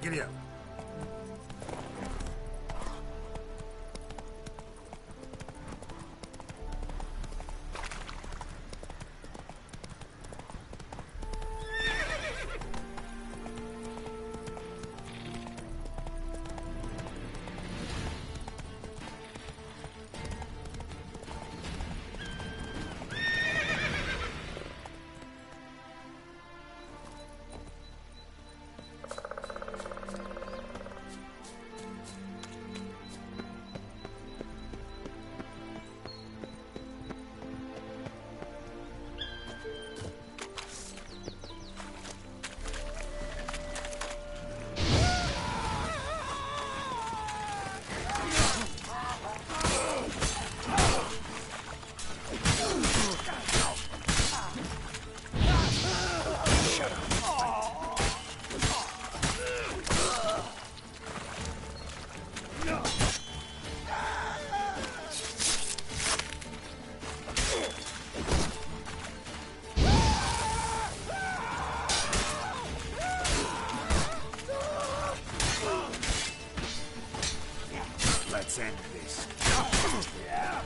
Giddy up. Let's end this. Yeah.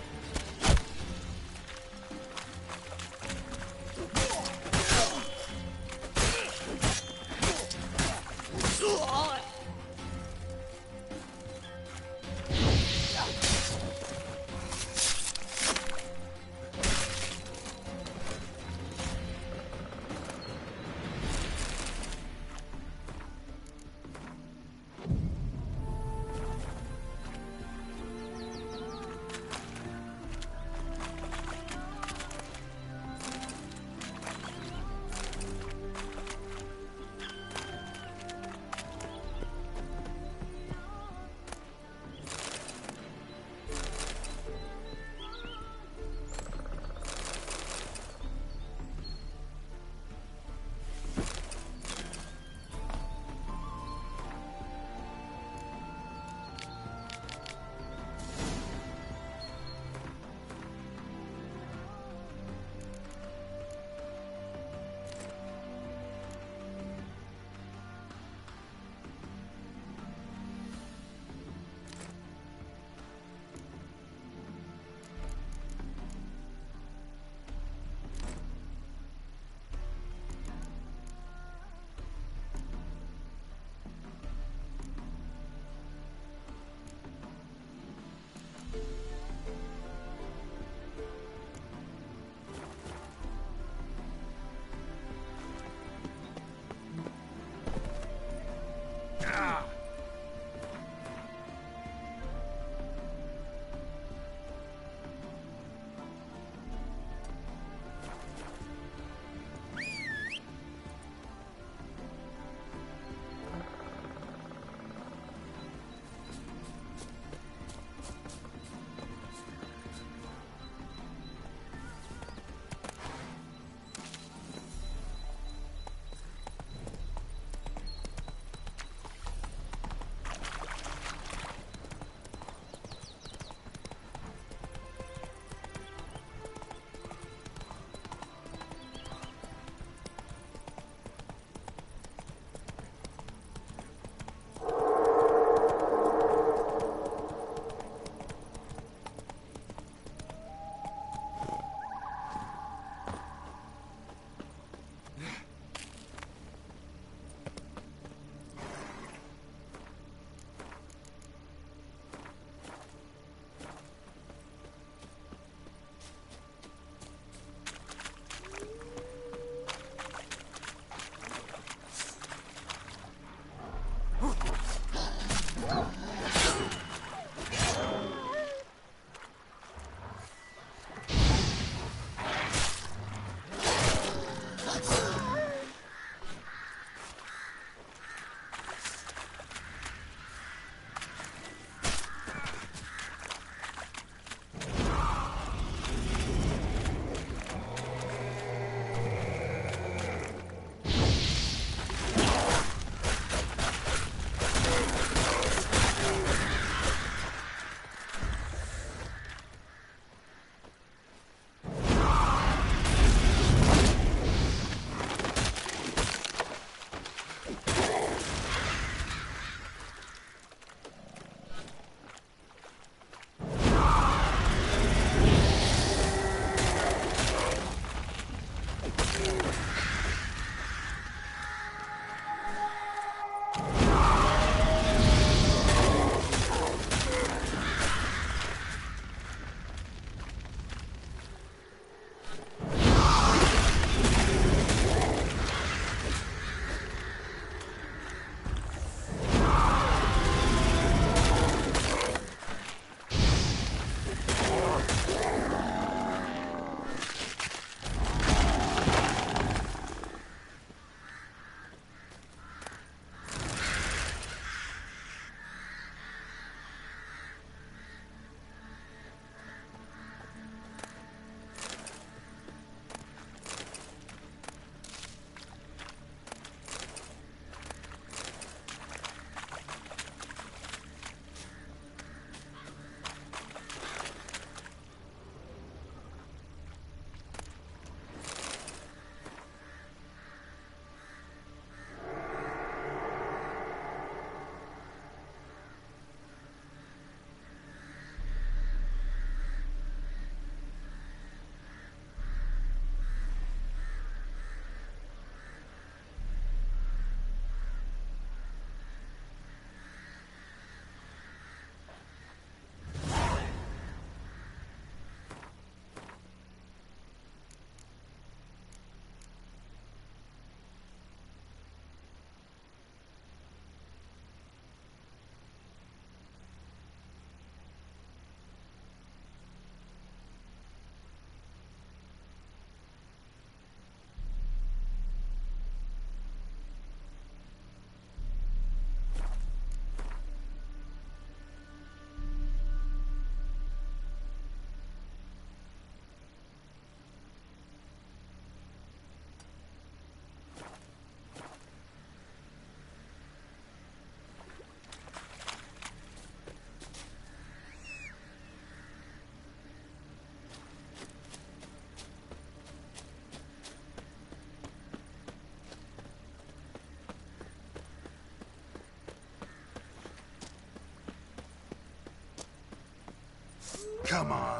Come on.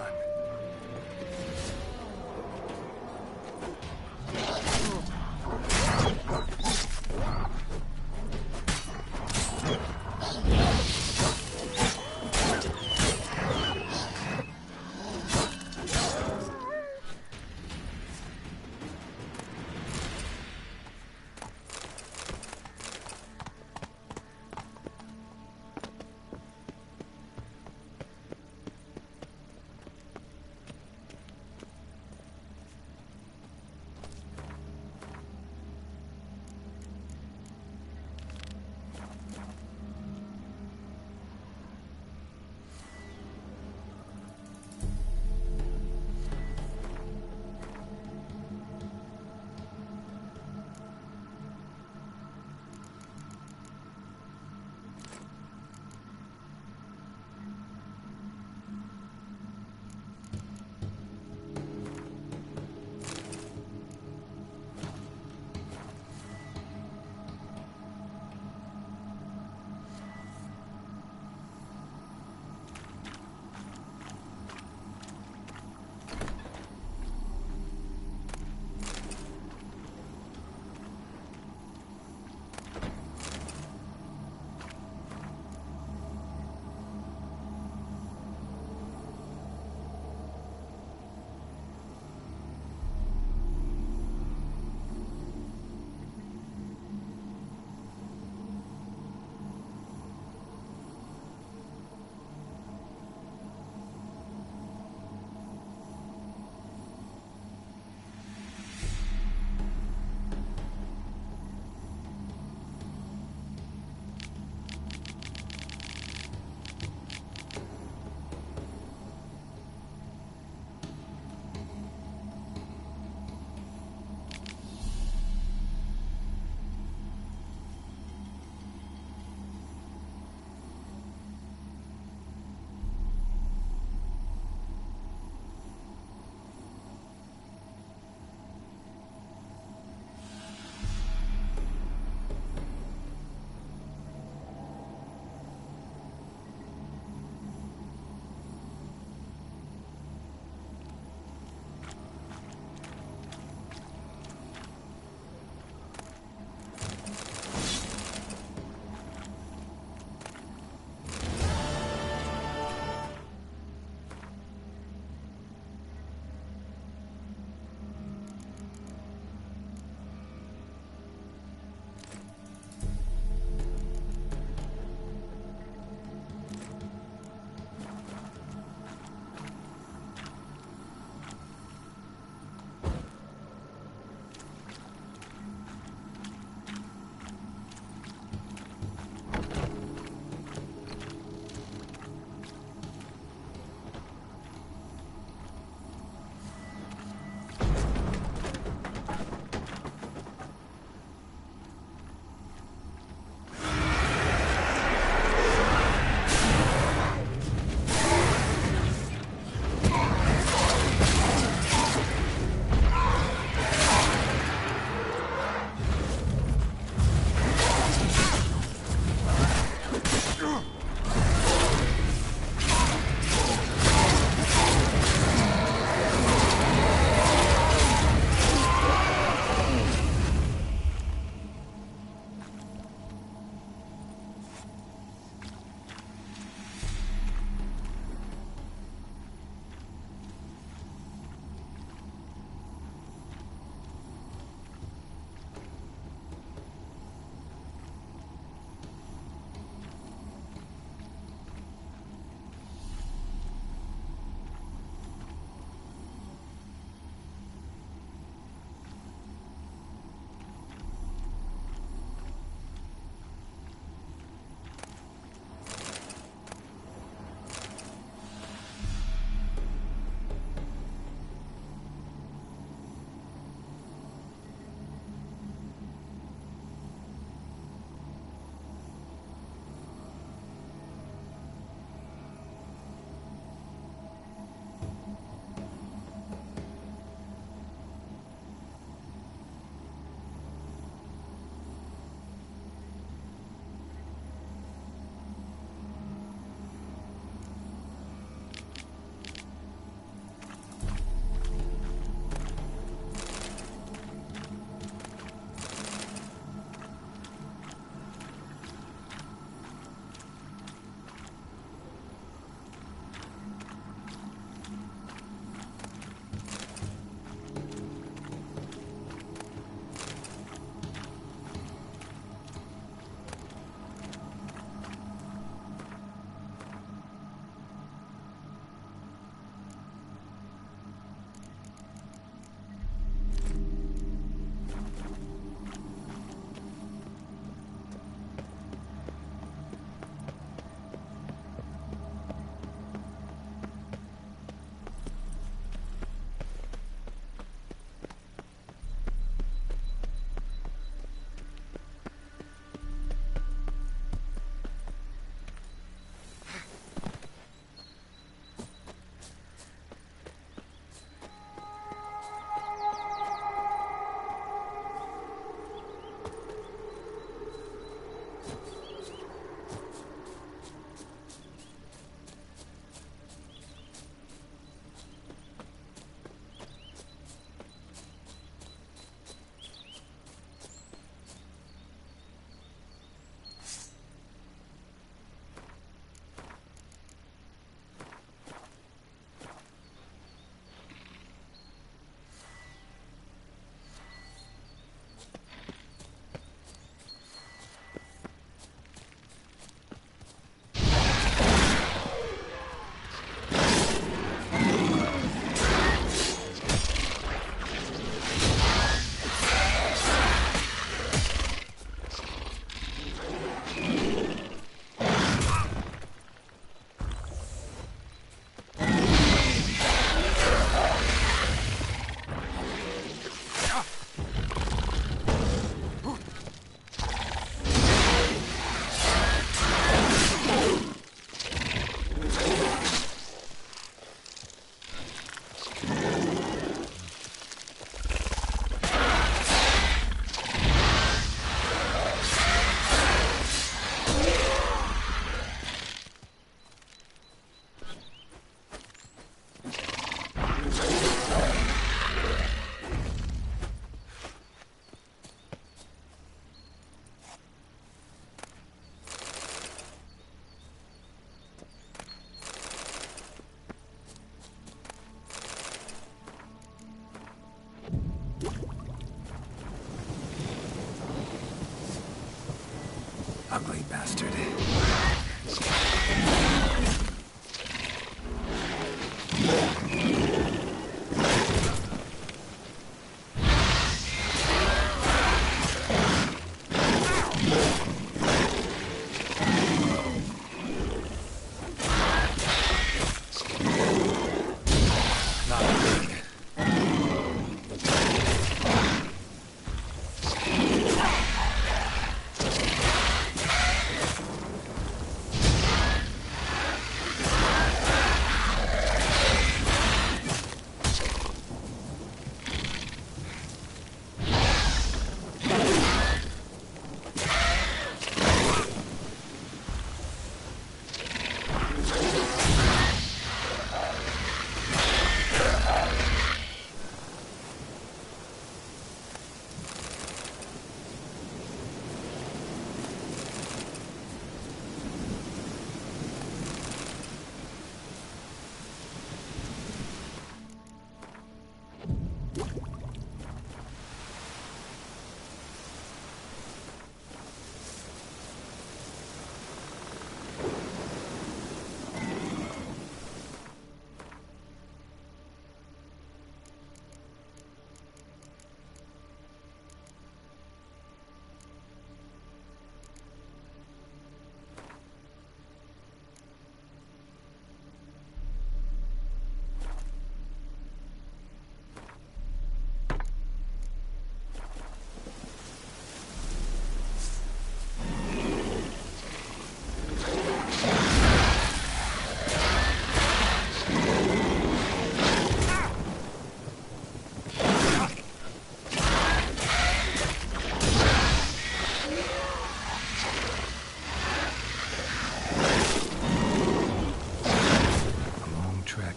Ugly bastard.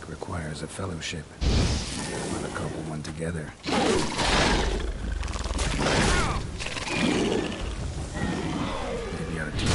Requires a fellowship. Put a couple one together. Maybe ought to do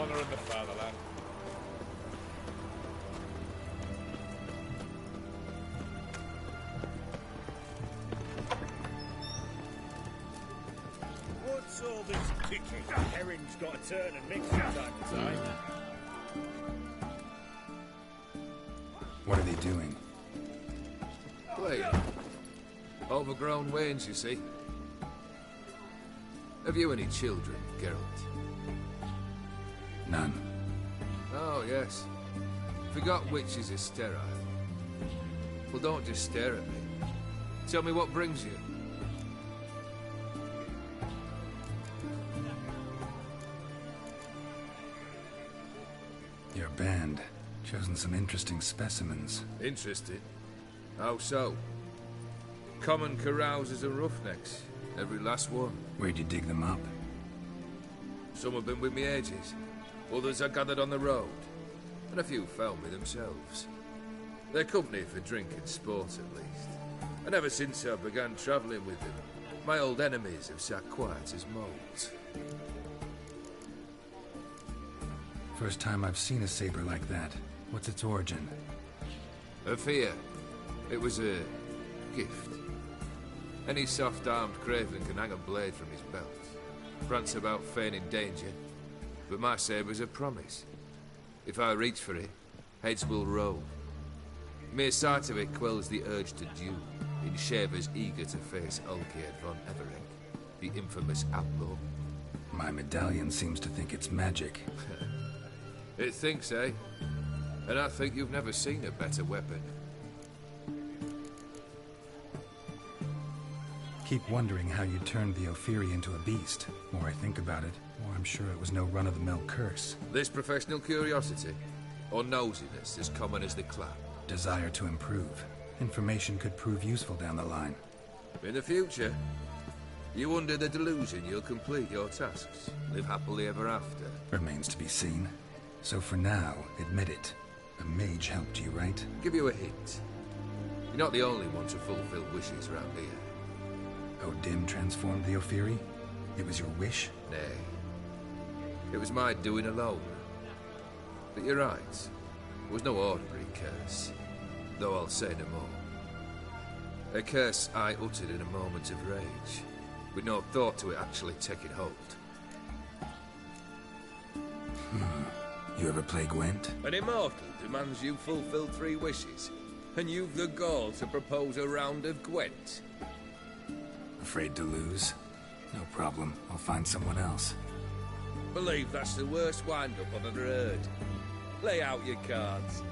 honour and the fatherland. What's all this kicking? Herring's got to turn and mix from time to time. What are they doing? Playing. Overgrown wains, you see. Have you any children, Geralt? None. Oh, yes. Forgot witches are sterile. Well, don't just stare at me. Tell me what brings you. Your band. Chosen some interesting specimens. Interested? How so? Common carousers and roughnecks. Every last one. Where'd you dig them up? Some have been with me ages. Others I gathered on the road. And a few found me themselves. They're company for drink and sport, at least. And ever since I began travelling with them, my old enemies have sat quiet as moles. First time I've seen a saber like that. What's its origin? A fear. It was a gift. Any soft-armed craven can hang a blade from his belt. Prance about feigning danger. But my saber's a promise. If I reach for it, heads will roll. Mere sight of it quells the urge to duel, in shavers eager to face Olgierd von Everett, the infamous outlaw. My medallion seems to think it's magic. It thinks, eh? And I think you've never seen a better weapon. Keep wondering how you turned the Ophiri into a beast. More I think about it, more I'm sure it was no run-of-the-mill curse. This professional curiosity, or nosiness as common as the clap? Desire to improve. Information could prove useful down the line. In the future, you under the delusion you'll complete your tasks, live happily ever after. Remains to be seen. So for now, admit it. A mage helped you, right? Give you a hint. You're not the only one to fulfill wishes around here. O'Dim transformed the Ophiri? It was your wish? Nay. It was my doing alone. But you're right. It was no ordinary curse. Though I'll say no more. A curse I uttered in a moment of rage, with no thought to it actually taking hold. You ever play Gwent? An immortal demands you fulfill 3 wishes, and you've the gall to propose a round of Gwent. Afraid to lose? No problem. I'll find someone else. Believe that's the worst wind-up I've ever heard. Lay out your cards.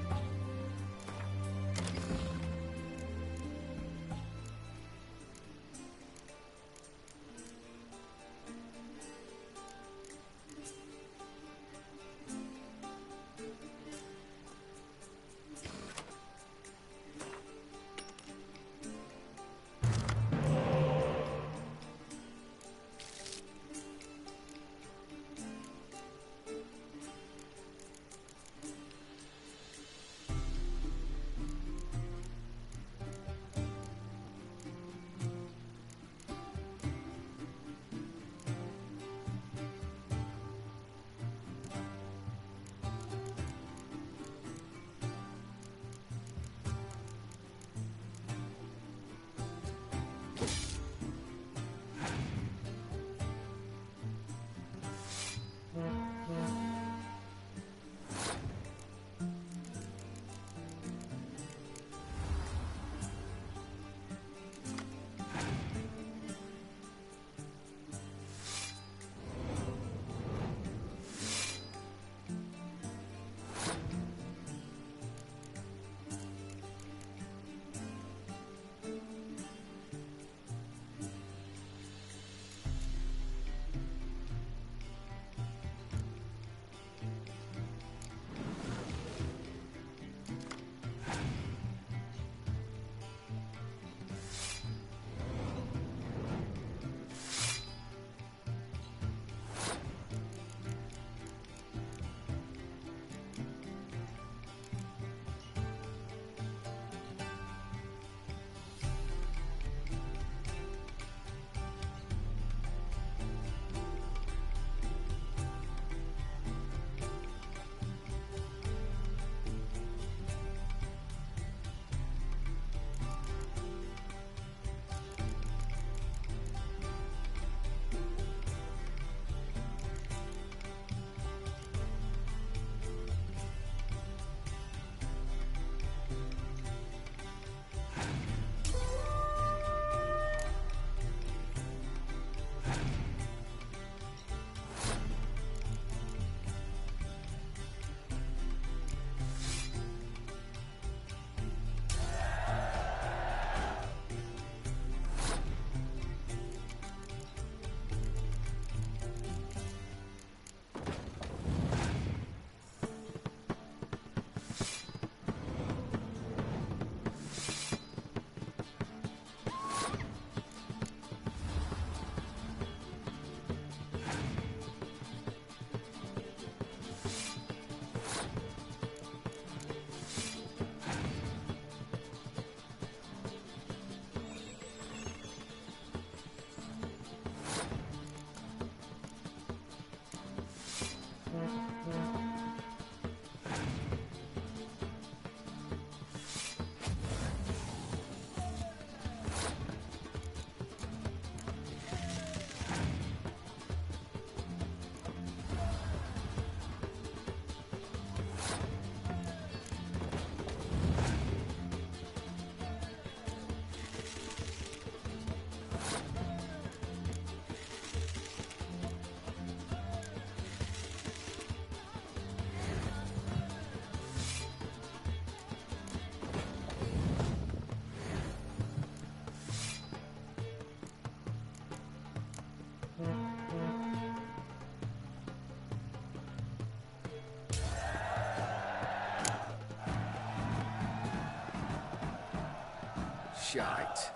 shite.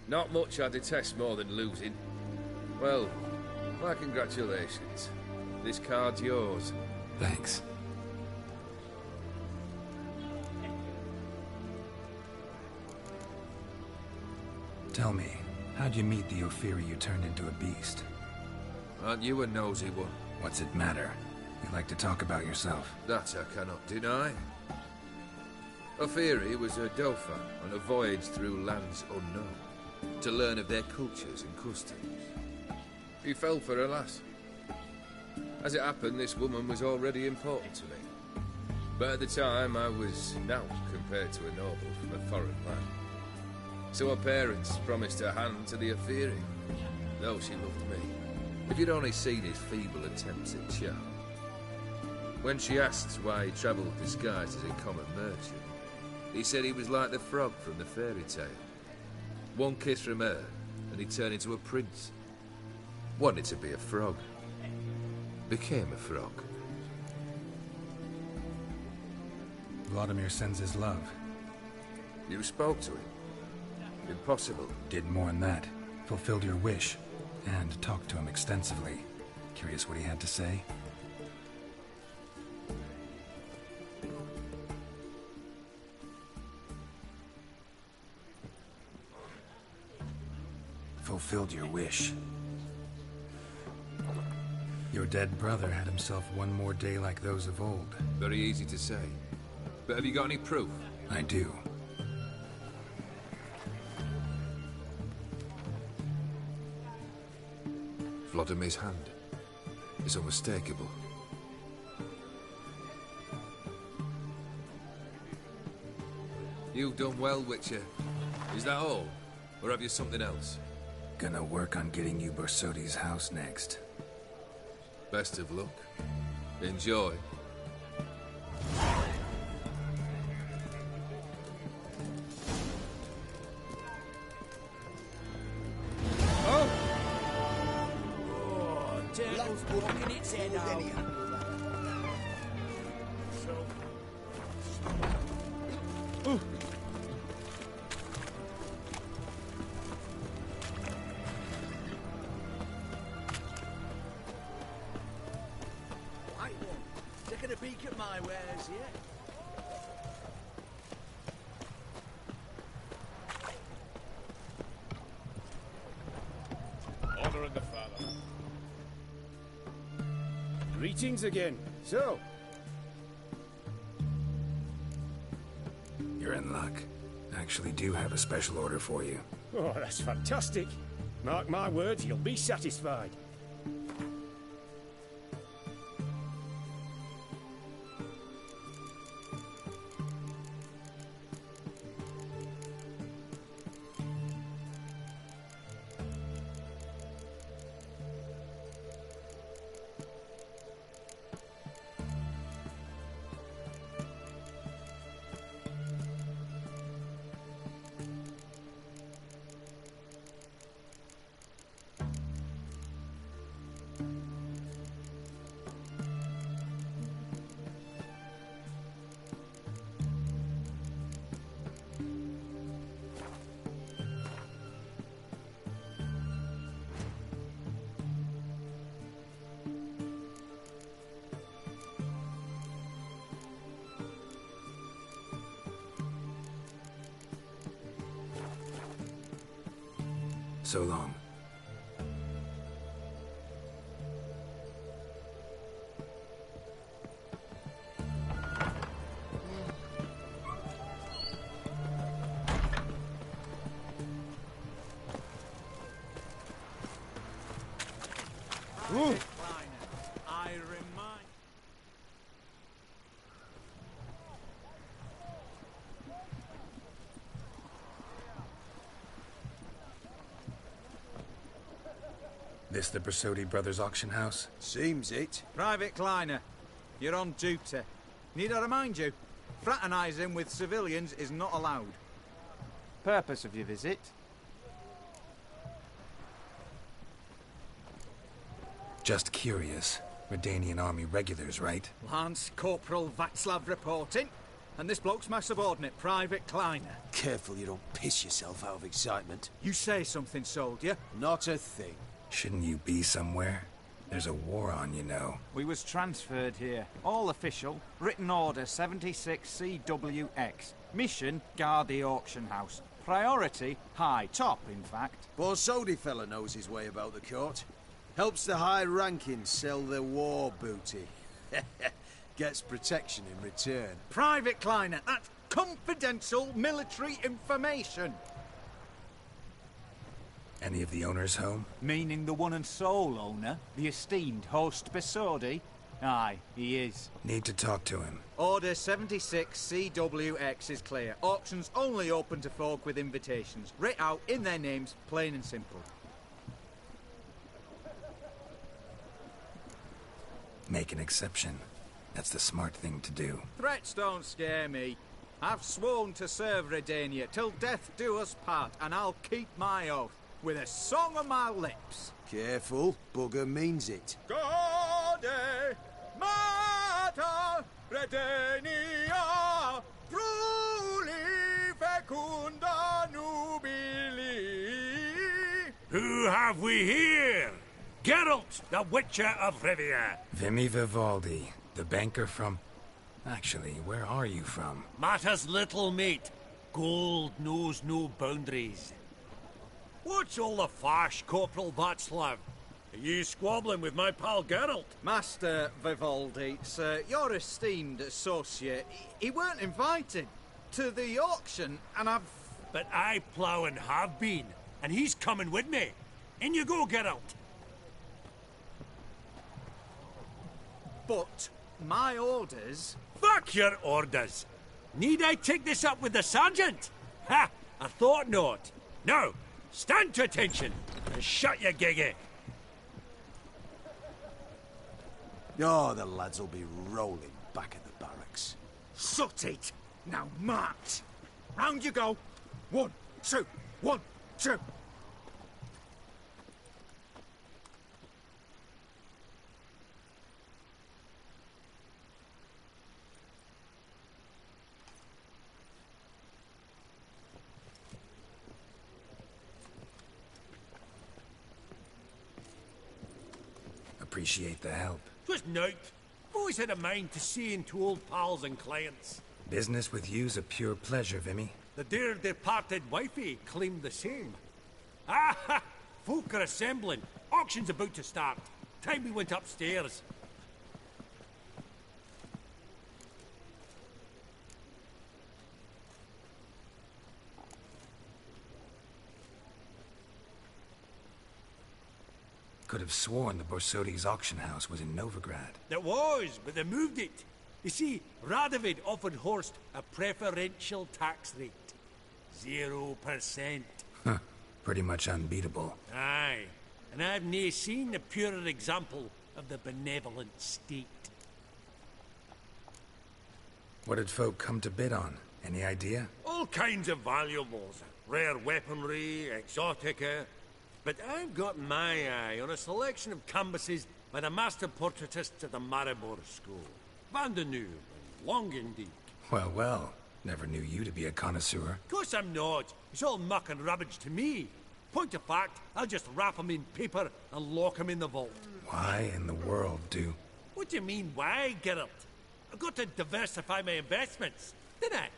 Not much I detest more than losing. Well, my congratulations. This card's yours. Thanks. Tell me, how'd you meet the Ophiri you turned into a beast? Aren't you a nosy one? What's it matter? You like to talk about yourself. That I cannot deny. Ophiri was a Dauphin on a voyage through lands unknown, to learn of their cultures and customs. He fell for a lass. As it happened, this woman was already important to me. But at the time, I was naught compared to a noble from a foreign land. So her parents promised her hand to the Ophiri, though she loved me. If you'd only seen his feeble attempts at charm. When she asked why he travelled disguised as a common merchant, he said he was like the frog from the fairy tale. One kiss from her, and he turned into a prince. Wanted to be a frog. Became a frog. Vladimir sends his love. You spoke to him? Impossible. Did more than that. Fulfilled your wish. And talked to him extensively. Curious what he had to say? Fulfilled your wish. Your dead brother had himself one more day like those of old. Very easy to say. But have you got any proof? I do. Vladimir's hand is unmistakable. You've done well, Witcher. Is that all? Or have you something else? Gonna work on getting you Borsodi's house next. Best of luck. Enjoy. Turtle's walking its head out. Right one. Taking a peek at my wares here. Honouring the father. Greetings again. So, You're in luck. I actually do have a special order for you. oh, that's fantastic. Mark my words, you'll be satisfied. So long. I remind. This the Borsodi Brothers auction house? Seems it. Private Kleiner, you're on duty. Need I remind you, fraternising with civilians is not allowed. Purpose of your visit? Just curious. Redanian army regulars, right? Lance Corporal Václav reporting. And this bloke's my subordinate, Private Kleiner. Careful you don't piss yourself out of excitement. You say something, soldier. Not a thing. Shouldn't you be somewhere? There's a war on, you know. We was transferred here. All official. Written order 76 CWX. Mission, guard the auction house. Priority, high. Top, in fact. Borsodi fella knows his way about the court. Helps the high rankings sell their war booty. Gets protection in return. Private Kleiner, that's confidential military information. Any of the owners home? Meaning the one and sole owner, the esteemed host Besodi? Aye, he is. Need to talk to him. Order 76 CWX is clear. Auctions only open to folk with invitations. Writ out in their names, plain and simple. Make an exception. That's the smart thing to do. Threats don't scare me. I've sworn to serve Redania till death do us part, and I'll keep my oath with a song on my lips. Careful, bugger means it. Gode Mater Redania truly fecunda nubili. Who have we here? Geralt, the Witcher of Rivia. Vimy Vivaldi, the banker from... Actually, where are you from? Matters little, mate. Gold knows no boundaries. What's all the fash, Corporal Václav? Are you squabbling with my pal Geralt? Master Vivaldi, sir, your esteemed associate, he weren't invited to the auction, and I've... But I plough and have been, and he's coming with me. In you go, Geralt. But my orders... Fuck your orders! Need I take this up with the sergeant? Ha! I thought not. Now, stand to attention and shut your giggy. Oh, the lads will be rolling back at the barracks. Sut it! Now march! Round you go! 1, 2, 1, 2! Appreciate the help. Twas naught. Always had a mind to seeing to old pals and clients. Business with you's a pure pleasure, Vimy. The dear departed wifey claimed the same. Ah ha! Folk are assembling. Auction's about to start. Time we went upstairs. Could have sworn the Borsodi's auction house was in Novigrad. There was, but they moved it. You see, Radovid offered Horst a preferential tax rate. 0%. Huh. Pretty much unbeatable. Aye. And I've nae seen a purer example of the benevolent state. What did folk come to bid on? Any idea? All kinds of valuables. Rare weaponry, exotica. But I've got my eye on a selection of canvases by the master portraitists at the Maribor School. Van de Nieuw and Longendijk. Well, well. Never knew you to be a connoisseur. Of course I'm not. It's all muck and rubbish to me. Point of fact, I'll just wrap 'em in paper and lock 'em in the vault. Why in the world do... What do you mean, why, Geralt? I've got to diversify my investments, didn't I?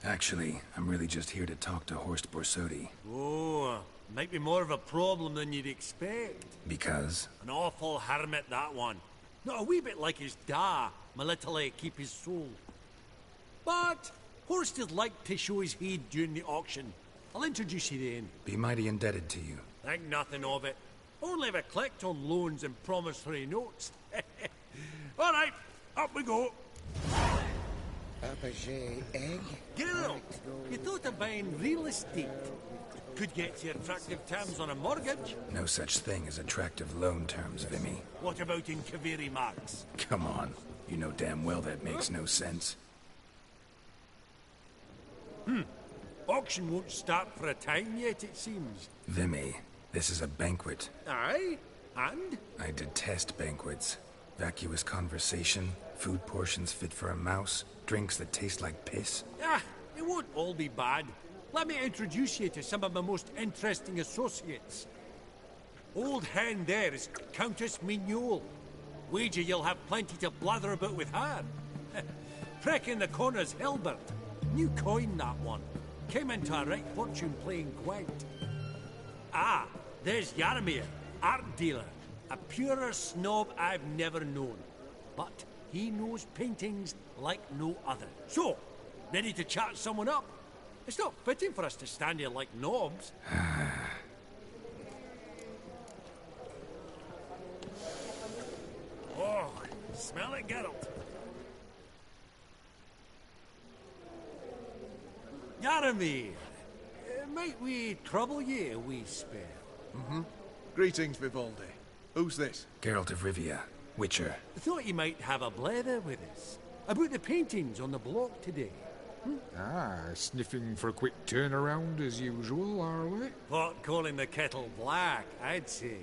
Actually, I'm really just here to talk to Horst Borsodi. Oh, might be more of a problem than you'd expect. Because? An awful hermit, that one. Not a wee bit like his da, my little keep his soul. But Horst would like to show his head during the auction. I'll introduce you then. Be mighty indebted to you. Think nothing of it. Only if I clicked on loans and promissory notes. All right, up we go. Egg? Geralt, you thought of buying real estate. Could get you attractive terms on a mortgage. No such thing as attractive loan terms, Vimy. What about in Kaviri marks? Come on. You know damn well that makes no sense. Auction won't start for a time yet, it seems. Vimy, this is a banquet. Aye, and? I detest banquets. Vacuous conversation, food portions fit for a mouse, drinks that taste like piss. Ah, it won't all be bad. Let me introduce you to some of my most interesting associates. Old hen there is Countess Mignole. Wager you'll have plenty to blather about with her. Prick in the corner's Hilbert. New coin, that one. Came into a right fortune playing Gwent. Ah, there's Yarmir, art dealer. A purer snob I've never known. But he knows paintings like no other. So, ready to chat someone up? It's not fitting for us to stand here like knobs. Oh, smell it, Geralt. Yaramir, might we trouble ye a wee spell? Greetings, Vivaldi. Who's this? Geralt of Rivia, Witcher. Thought you might have a blather with us about the paintings on the block today. Ah, sniffing for a quick turnaround as usual, are we? Pot calling the kettle black, I'd say.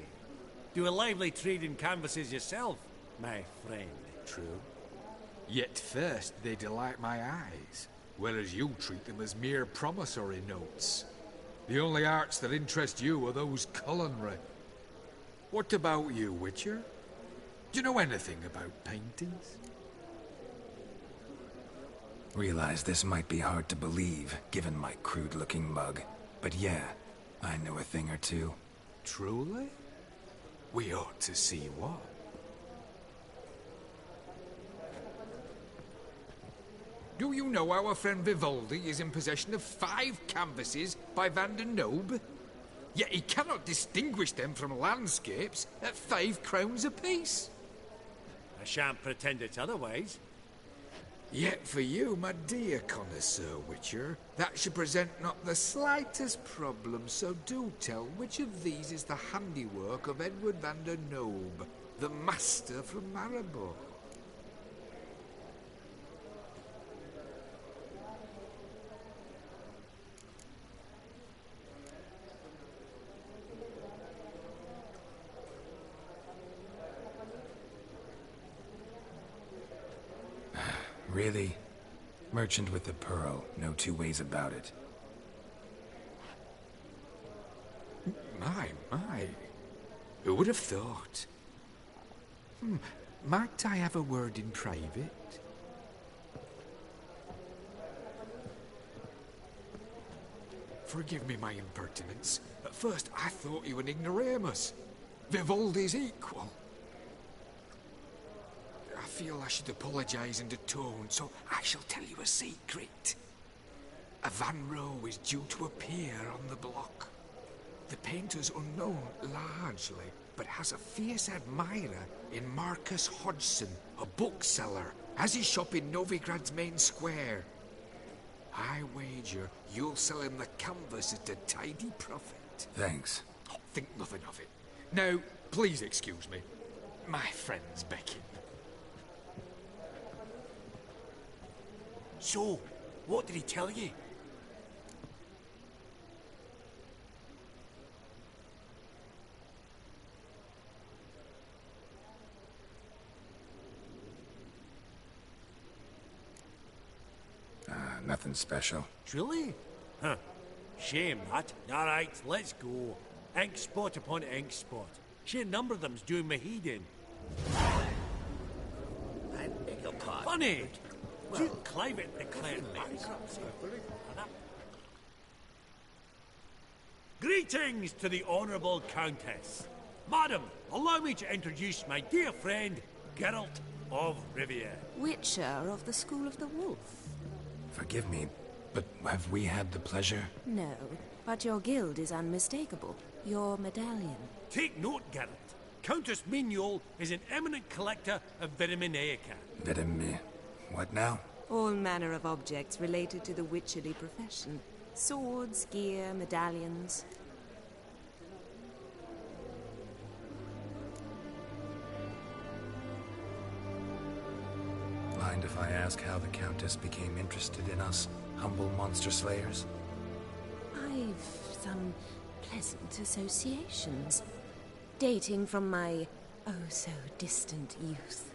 Do a lively trade in canvases yourself, my friend. True. Yet first they delight my eyes, whereas you treat them as mere promissory notes. The only arts that interest you are those culinary. What about you, Witcher? Do you know anything about paintings? Realize this might be hard to believe, given my crude-looking mug. But yeah, I know a thing or two. Truly? We ought to see what. Do you know our friend Vivaldi is in possession of 5 canvases by Van der Nobe? Yet he cannot distinguish them from landscapes at 5 crowns apiece. I shan't pretend it's otherwise. Yet for you, my dear connoisseur Witcher, that should present not the slightest problem, so do tell which of these is the handiwork of Edward van der Nobe, the master from Maribor. Really? Merchant with the pearl, no two ways about it. My. Who would have thought? Might I have a word in private? Forgive me my impertinence. At first I thought you an ignoramus. Vivaldi's equal. I feel I should apologize and atone, so I shall tell you a secret. A Van Row is due to appear on the block. The painter's unknown, largely, but has a fierce admirer in Marcus Hodgson, a bookseller, has his shop in Novigrad's main square. I wager you'll sell him the canvas at a tidy profit. Thanks. Oh, think nothing of it. Now, please excuse me. My friend's beckon. So, what did he tell you? Nothing special. Truly? Huh. Shame that. Alright, let's go. Ink spot upon ink spot. Sheer number of them's doing me heed in. I beg your pardon. Funny! Duke Clivet declared bankruptcy. Greetings to the Honourable Countess. Madam, allow me to introduce my dear friend, Geralt of Rivia. Witcher of the School of the Wolf. Forgive me, but have we had the pleasure? No, but your guild is unmistakable. Your medallion. Take note, Geralt. Countess Mignole is an eminent collector of Vitaminaica. What now? All manner of objects related to the witcherly profession. Swords, gear, medallions. Mind if I ask how the Countess became interested in us, humble monster slayers? I've some pleasant associations. Dating from my oh so distant youth.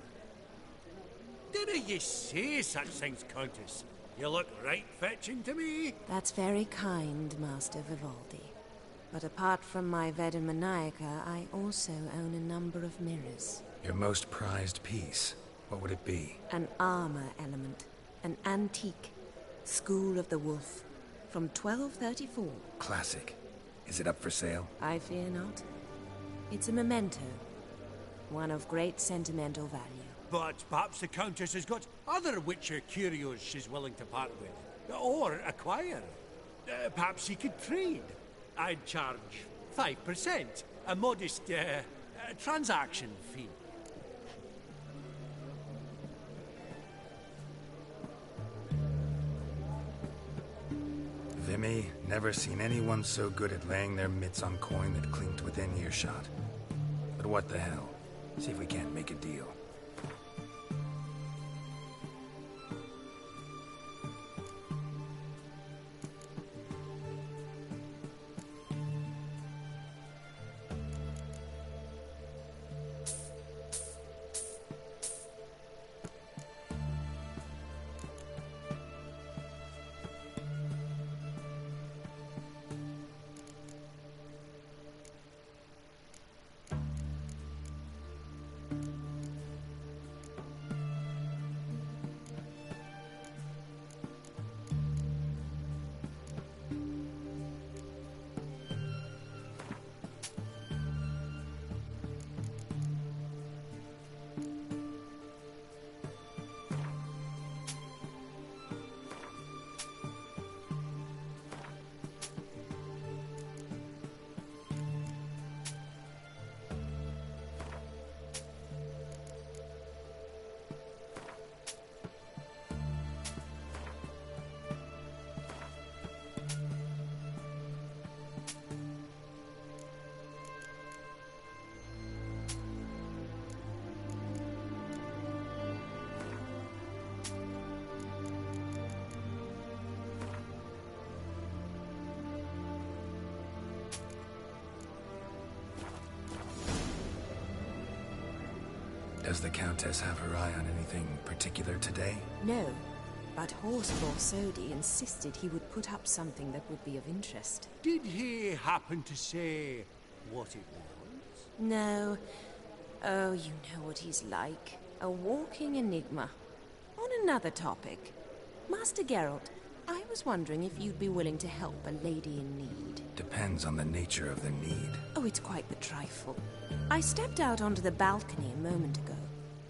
Dinna ye say such things, Countess? You look right fetching to me. That's very kind, Master Vivaldi. But apart from my Veda Maniaca, I also own a number of mirrors. Your most prized piece, what would it be? An armor element. An antique. School of the Wolf. From 1234. Classic. Is it up for sale? I fear not. It's a memento. One of great sentimental value. But perhaps the Countess has got other Witcher curios she's willing to part with. Or acquire. Perhaps he could trade. I'd charge 5%. A modest, transaction fee. Vimy, never seen anyone so good at laying their mitts on coin that clinked within earshot. But what the hell? See if we can't make a deal. Does the Countess have her eye on anything particular today? No, but Horseful Sodi insisted he would put up something that would be of interest. Did he happen to say what it was? No. Oh, you know what he's like. A walking enigma. On another topic. Master Geralt, I was wondering if you'd be willing to help a lady in need. Depends on the nature of the need. Oh, it's quite the trifle. I stepped out onto the balcony a moment ago.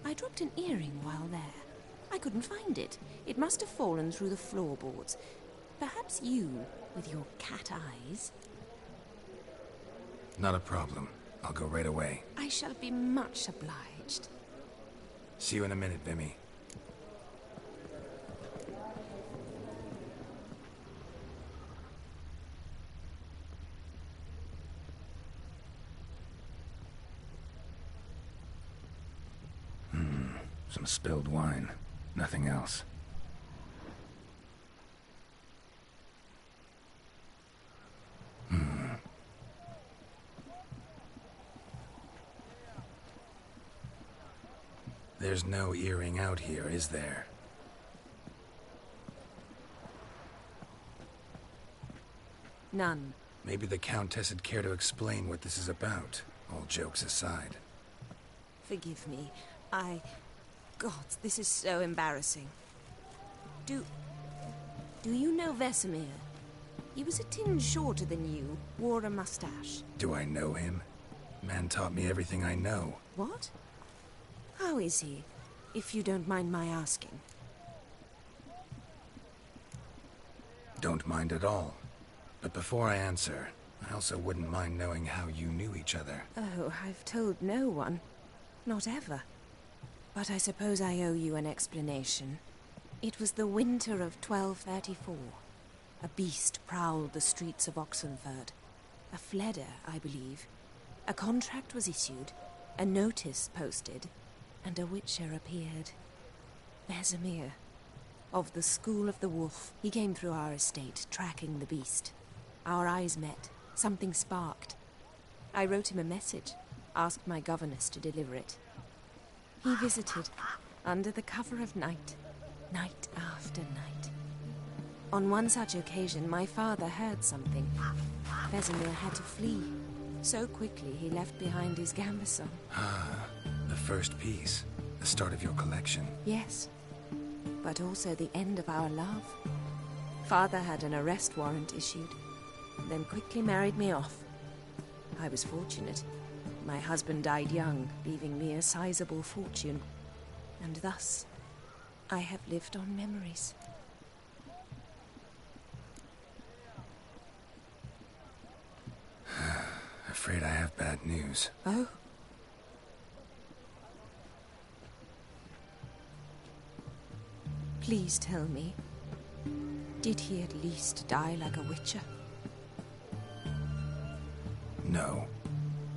I dropped an earring while there. I couldn't find it. It must have fallen through the floorboards. Perhaps you, with your cat eyes... Not a problem. I'll go right away. I shall be much obliged. See you in a minute, Vimy. Some spilled wine. Nothing else. There's no earring out here, is there? None. Maybe the Countess would care to explain what this is about, all jokes aside. Forgive me. God, this is so embarrassing. Do you know Vesemir? He was a tinge shorter than you, wore a mustache. Do I know him? Man taught me everything I know. What? How is he, if you don't mind my asking? Don't mind at all. But before I answer, I also wouldn't mind knowing how you knew each other. Oh, I've told no one. Not ever. But I suppose I owe you an explanation. It was the winter of 1234. A beast prowled the streets of Oxenford. A fledder, I believe. A contract was issued, a notice posted, and a witcher appeared. Vesemir, of the School of the Wolf. He came through our estate, tracking the beast. Our eyes met. Something sparked. I wrote him a message. asked my governess to deliver it. He visited, under the cover of night, night after night. On one such occasion, my father heard something. Vesemir had to flee. So quickly, he left behind his gambeson. Ah, the first piece. The start of your collection. Yes, but also the end of our love. Father had an arrest warrant issued, then quickly married me off. I was fortunate. My husband died young, leaving me a sizable fortune. And thus, I have lived on memories. Afraid I have bad news. Oh? Please tell me, did he at least die like a witcher? No.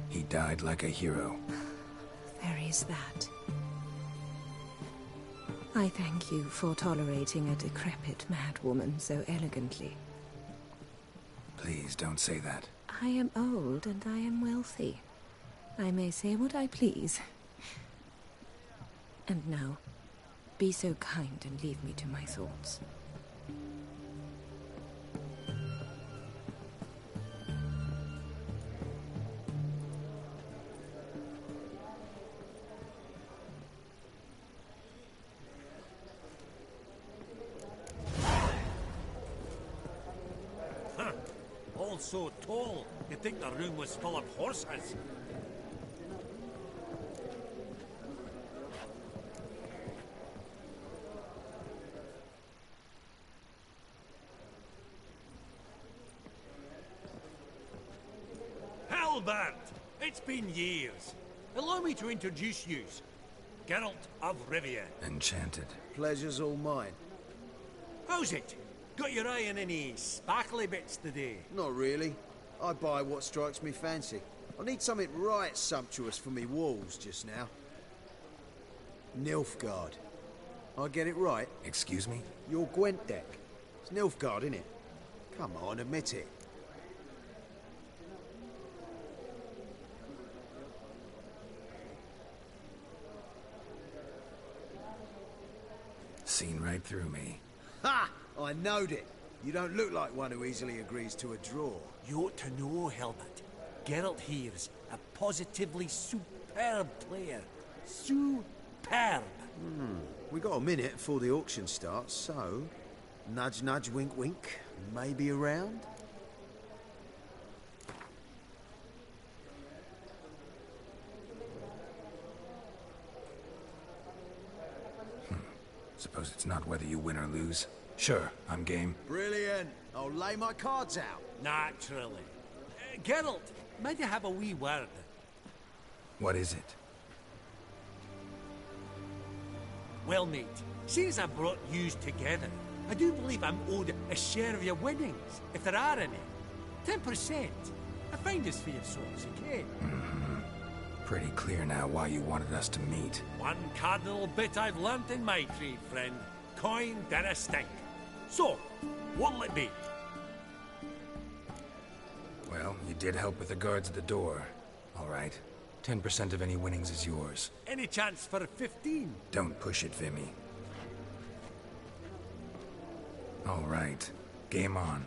He died like a hero. There is that. I thank you for tolerating a decrepit madwoman so elegantly. Please don't say that. I am old and I am wealthy. I may say what I please. And now, be so kind and leave me to my thoughts. All so tall, you'd think the room was full of horses. Halbert! It's been years. Allow me to introduce you. Geralt of Rivia. Enchanted. Pleasure's all mine. How's it? Got your eye on any sparkly bits today? Not really. I buy what strikes me fancy. I need something right sumptuous for me walls just now. Nilfgaard. I get it right? Excuse me? Your Gwent deck. It's Nilfgaard, innit? Come on, admit it. Seen right through me. Ha! I knowed it. You don't look like one who easily agrees to a draw. You ought to know, Helmut. Geralt here's a positively superb player. Superb! We got a minute before the auction starts, so... Nudge, nudge, wink, wink. Maybe around? Suppose it's not whether you win or lose. Sure, I'm game. Brilliant. I'll lay my cards out. Naturally. Geralt, might you have a wee word? What is it? Well, mate, since I brought yous together, I do believe I'm owed a share of your winnings, if there are any. 10%. I find this for your sorts, okay? Pretty clear now why you wanted us to meet. One cardinal bit I've learnt in my trade, friend. Coin dinna stink. So, what'll it be? Well, you did help with the guards at the door. All right. 10% of any winnings is yours. Any chance for a 15? Don't push it, Vimy. All right. Game on.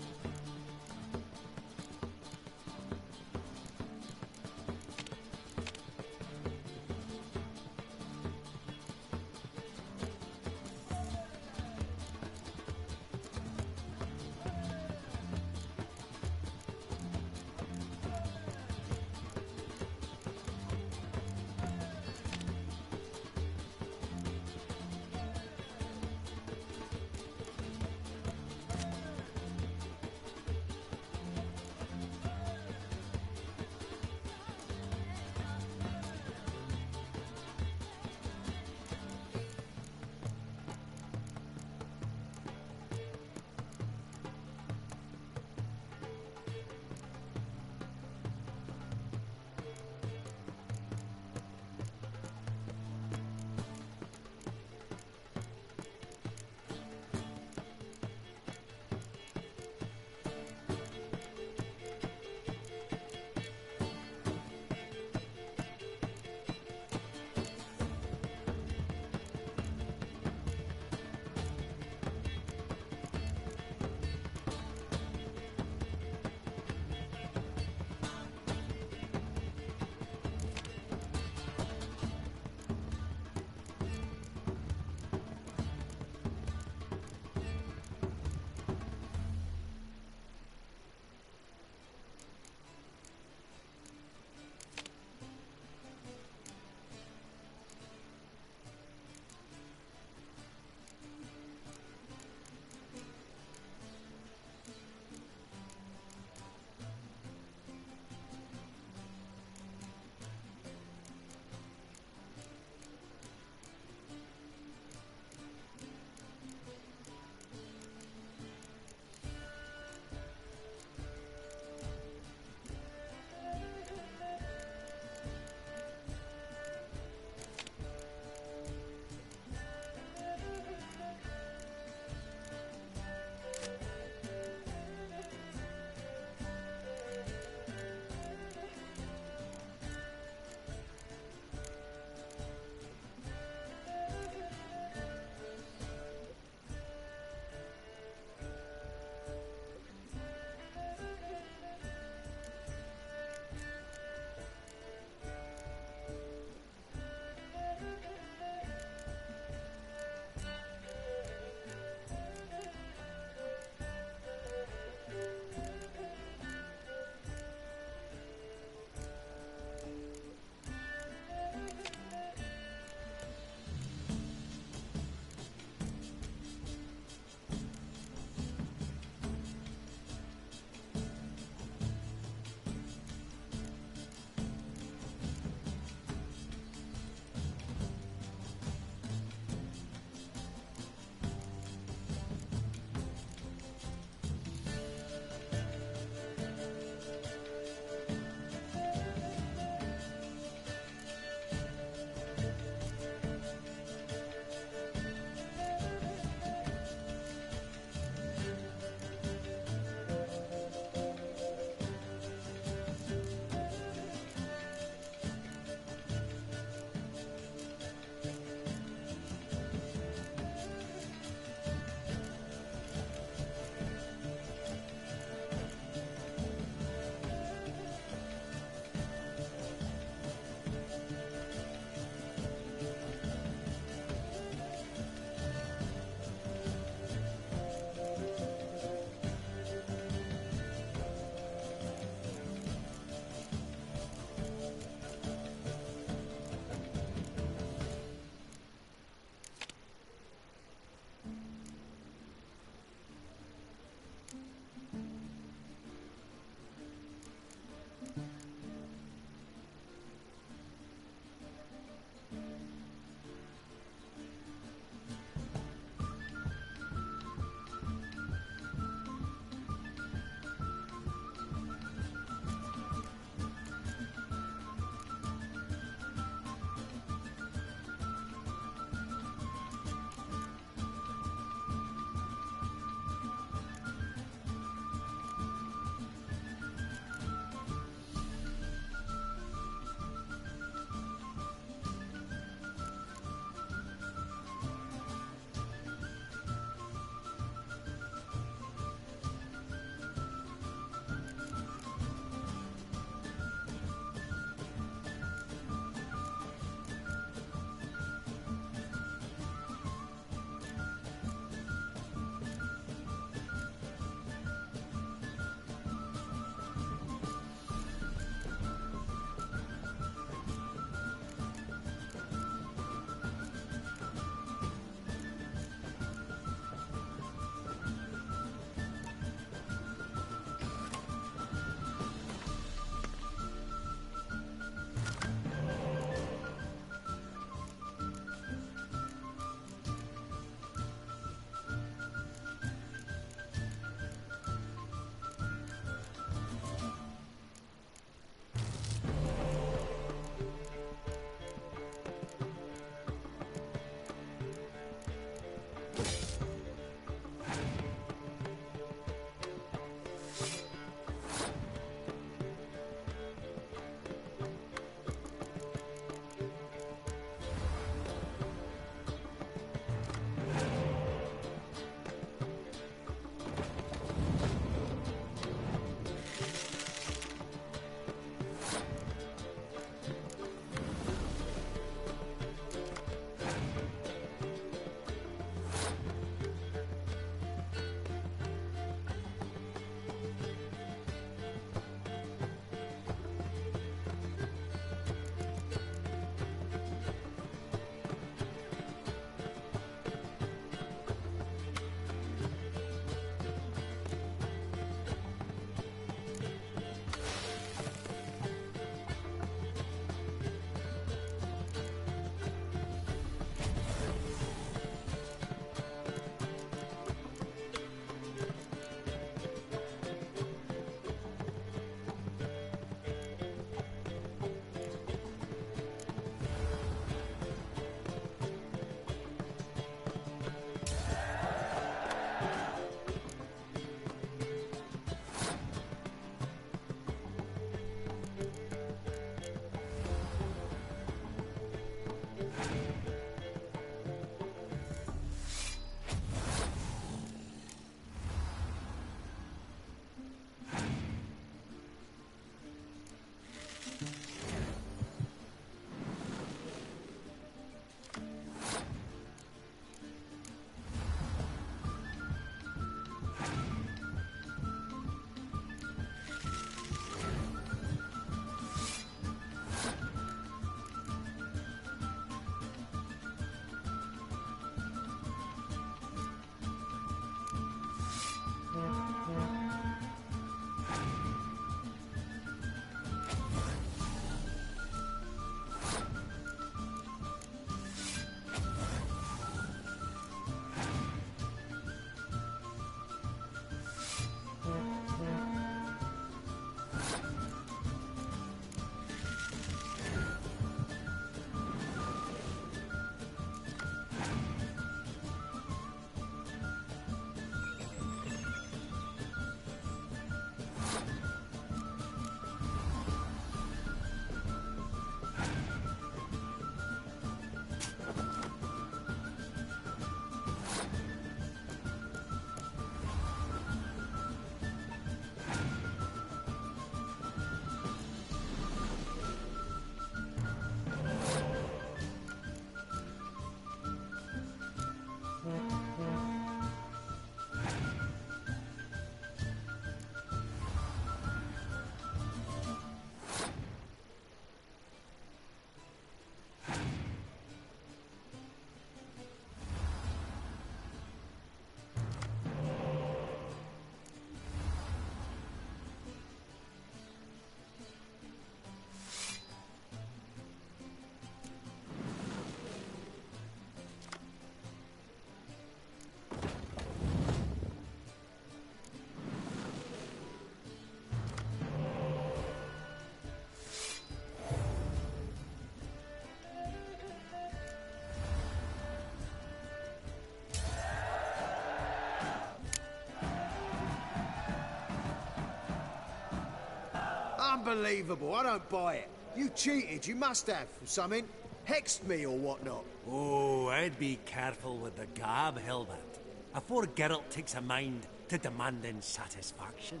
Unbelievable, I don't buy it. You cheated, you must have, or something. Hexed me or whatnot. Oh, I'd be careful with the gab, Hilbert, afore Geralt takes a mind to demanding satisfaction.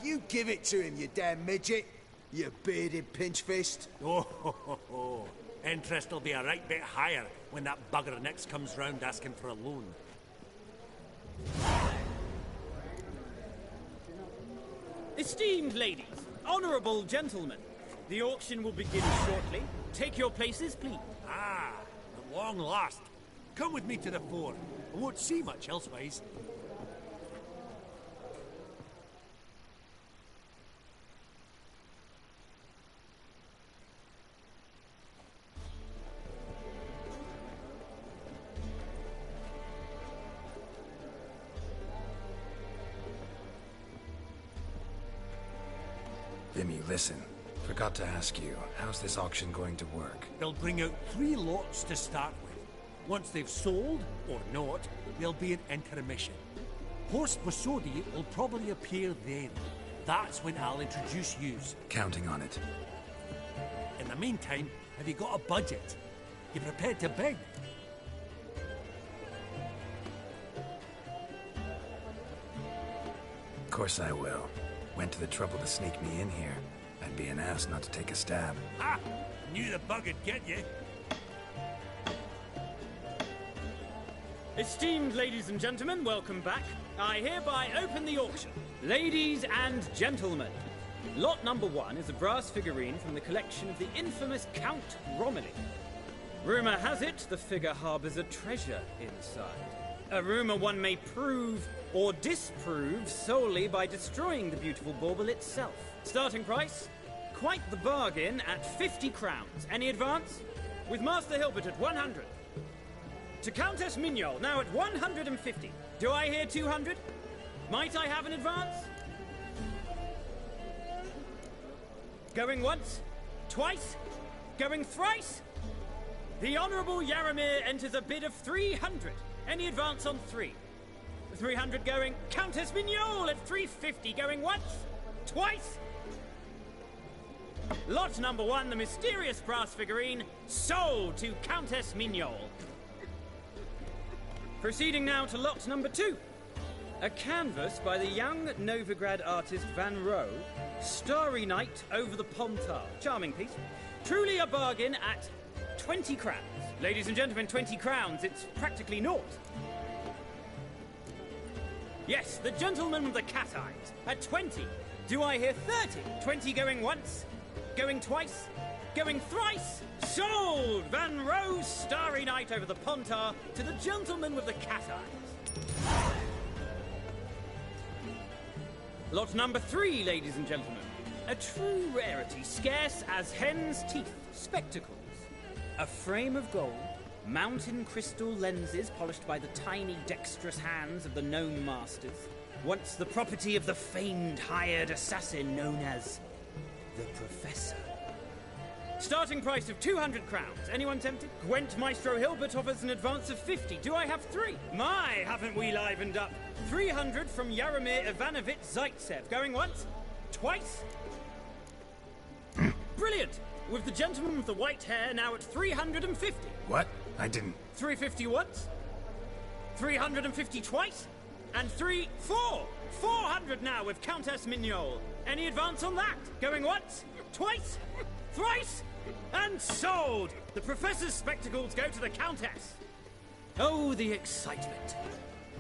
You give it to him, you damn midget. You bearded pinchfist. Oh, interest will be a right bit higher when that bugger next comes round asking for a loan. Esteemed ladies, honourable gentlemen, the auction will begin shortly. Take your places, please. Ah, at long last. Come with me to the fore. I won't see much elsewise. Vimy, listen. Forgot to ask you, how's this auction going to work? They'll bring out 3 lots to start with. Once they've sold, or not, there'll be an intermission. Horst Bosodi will probably appear then. That's when I'll introduce yous. Counting on it. In the meantime, have you got a budget? You prepared to bid? Of course I will. Went to the trouble to sneak me in here. I'd be an ass not to take a stab. Ha! Knew the bug'd get you. Esteemed ladies and gentlemen, welcome back. I hereby open the auction. Ladies and gentlemen, lot number 1 is a brass figurine from the collection of the infamous Count Romilly. Rumour has it the figure harbours a treasure inside. A rumour one may prove or disprove solely by destroying the beautiful bauble itself. Starting price? Quite the bargain at 50 crowns. Any advance? With Master Hilbert at 100. To Countess Mignol, now at 150. Do I hear 200? Might I have an advance? Going once? Twice? Going thrice? The Honourable Yaramir enters a bid of 300. Any advance on 3? 300 going. Countess Mignol at 350 going once? Twice? Lot number 1, the mysterious brass figurine, sold to Countess Mignol. Proceeding now to lot number 2. A canvas by the young Novigrad artist Van Rohe, Starry Night over the Pontar. Charming piece. Truly a bargain at 20 crowns. Ladies and gentlemen, 20 crowns, it's practically naught. Yes, the gentleman with the cat eyes, at 20. Do I hear 30? 20 going once, going twice, going thrice. Sold! Van Rohe's Starry Night over the Pontar to the gentleman with the cat eyes. Lot number 3, ladies and gentlemen. A true rarity, scarce as hen's teeth. Spectacles. A frame of gold, mountain crystal lenses polished by the tiny, dexterous hands of the known masters. Once the property of the famed hired assassin known as the Professor. Starting price of 200 crowns. Anyone tempted? Gwent Maestro Hilbert offers an advance of 50. Do I have 3? My, haven't we livened up? 300 from Yaramir Ivanovich Zaitsev. Going once? Twice? Brilliant! With the gentleman with the white hair now at 350. What? I didn't... 350 once? 350 twice? And 400 now with Countess Mignol. Any advance on that? Going once? Twice? Thrice? And sold! The Professor's spectacles go to the Countess. Oh, the excitement.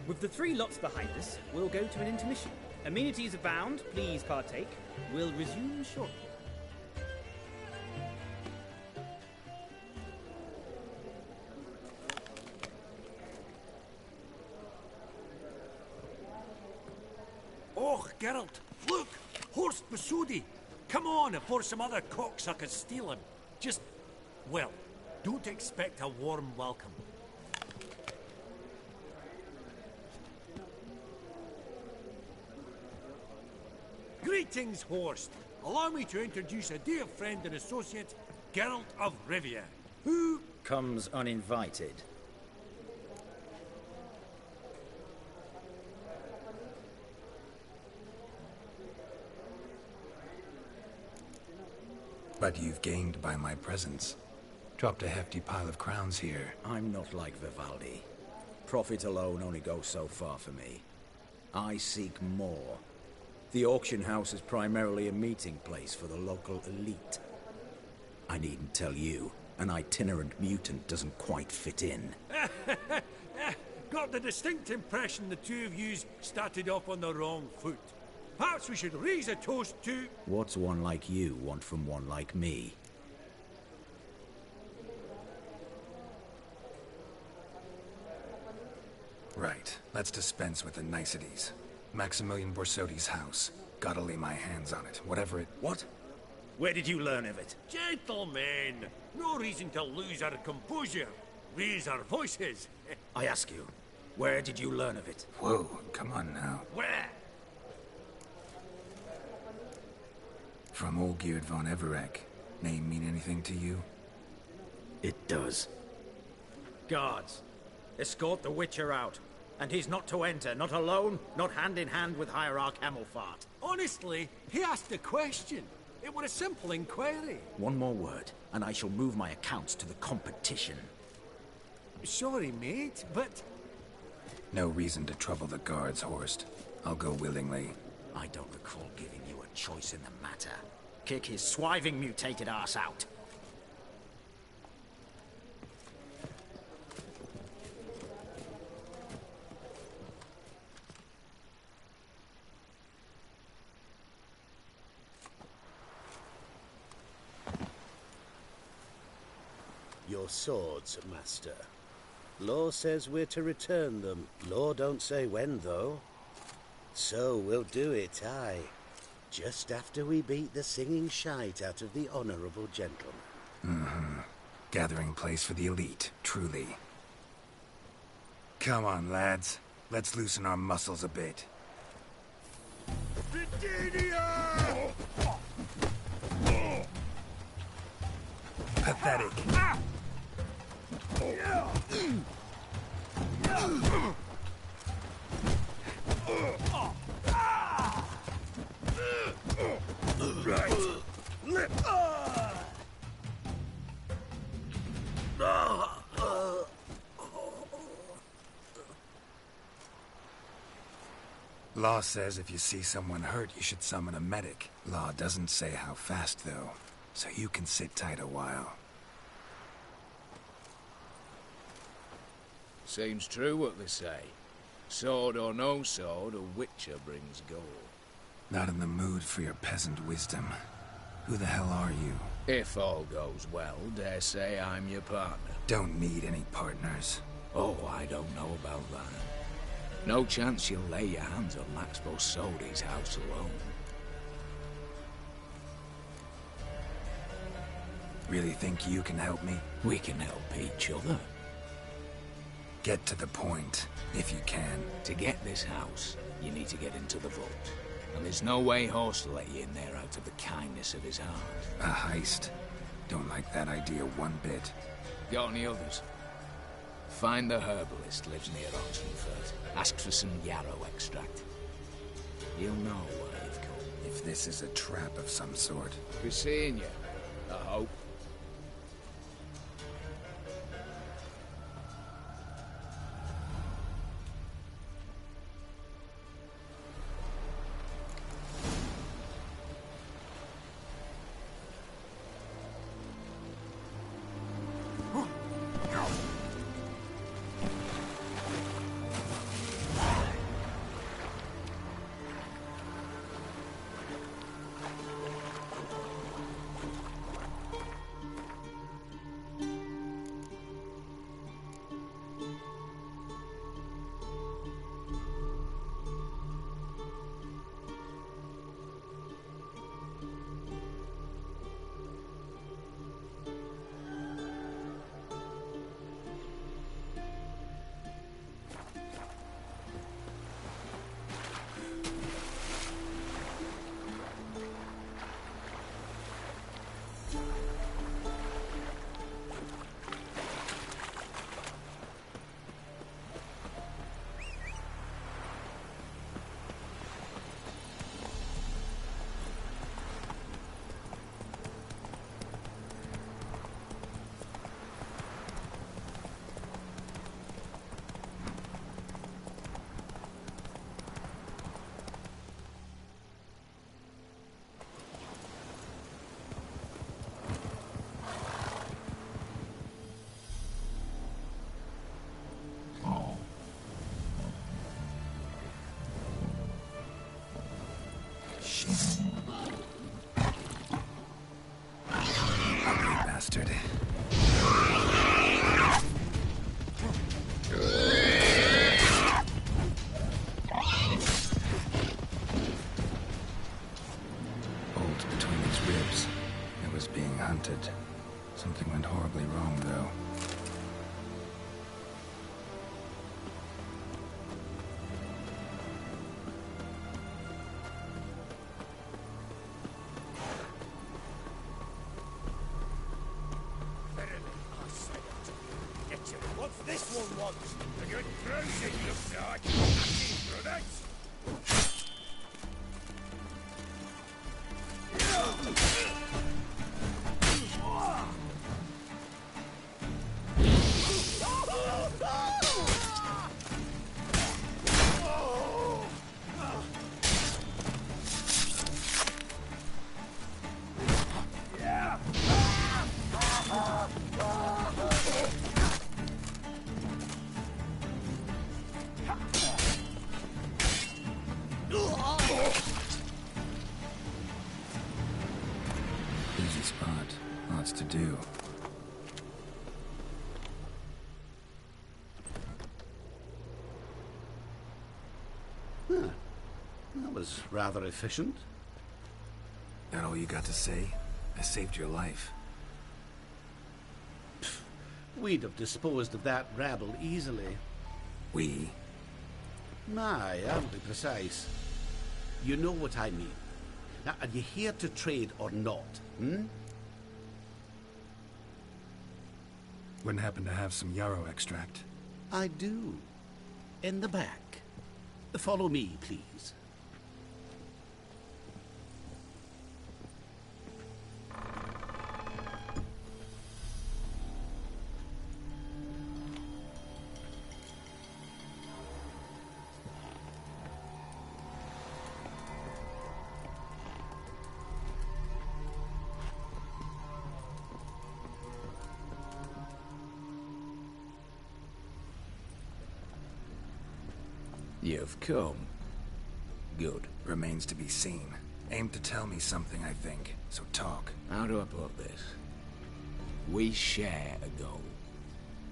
With the 3 lots behind us, we'll go to an intermission. Amenities abound, please partake. We'll resume shortly. Oh, Geralt, look! Horst Bosodi! Come on before some other cocksuckers steal him. Just, well, don't expect a warm welcome. Greetings, Horst. Allow me to introduce a dear friend and associate, Geralt of Rivia, who comes uninvited. But you've gained by my presence. Dropped a hefty pile of crowns here. I'm not like Vivaldi. Profit alone only goes so far for me. I seek more. The auction house is primarily a meeting place for the local elite. I needn't tell you, an itinerant mutant doesn't quite fit in. Got the distinct impression the two of yous started off on the wrong foot. Perhaps we should raise a toast to... What's one like you want from one like me? Right. Let's dispense with the niceties. Maximilian Borsodi's house. Gotta lay my hands on it, whatever it... What? Where did you learn of it? Gentlemen, no reason to lose our composure. Raise our voices. I ask you, where did you learn of it? Whoa, come on now. Where? From Olgierd von Everek. Name mean anything to you? It does. Guards, escort the Witcher out. And he's not to enter, not alone, not hand in hand with Hierarch Hamelfart. Honestly, he asked a question. It was a simple inquiry. One more word, and I shall move my accounts to the competition. Sorry, mate, but... No reason to trouble the guards, Horst. I'll go willingly. I don't recall giving you a choice in the matter. Kick his swiving mutated ass out. Your swords, Master. Law says we're to return them. Law don't say when, though. So we'll do it, aye. Just after we beat the singing shite out of the honourable gentleman. Mm-hmm. Gathering place for the elite, truly. Come on, lads. Let's loosen our muscles a bit. Pathetic. Law says if you see someone hurt, you should summon a medic. Law doesn't say how fast, though, so you can sit tight a while. Seems true what they say. Sword or no sword, a witcher brings gold. Not in the mood for your peasant wisdom. Who the hell are you? If all goes well, dare say I'm your partner. Don't need any partners. Oh, I don't know about that. No chance you'll lay your hands on Max Borsodi's house alone. Really think you can help me? We can help each other. Get to the point, if you can. To get this house, you need to get into the vault. And there's no way Horst will let you in there out of the kindness of his heart. A heist? Don't like that idea one bit. Got any others? Find the herbalist lives near Oxenfurt. Ask for some yarrow extract. You'll know why you've come. If this is a trap of some sort. Be seeing you, I hope. wanted. Something went horribly wrong, though. What's this one want? A good cruising, looks like. Acting brothers. Busy spot. Lots to do. Huh. That was rather efficient. That all you got to say? I saved your life. We'd have disposed of that rabble easily. We? My, I'll be precise. You know what I mean. Now, are you here to trade or not, Wouldn't happen to have some yarrow extract. I do. In the back. Follow me, please. You've come. Good. Remains to be seen. Aim to tell me something, I think. So talk. How do I put this? We share a goal.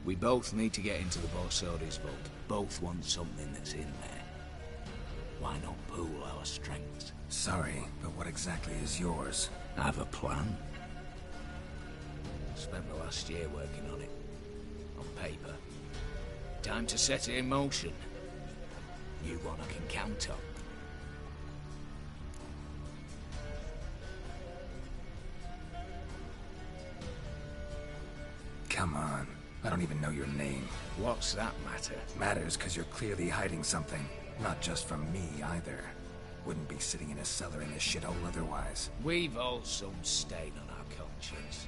We both need to get into the Borsodi's vault. Both want something that's in there. Why not pool our strengths? Sorry, but what exactly is yours? I have a plan. Spent the last year working on it. On paper. Time to set it in motion. You one I can count on. Come on. I don't even know your name. What's that matter? Matters because you're clearly hiding something. Not just from me, either. Wouldn't be sitting in a cellar in this shithole otherwise. We've all some stain on our conscience.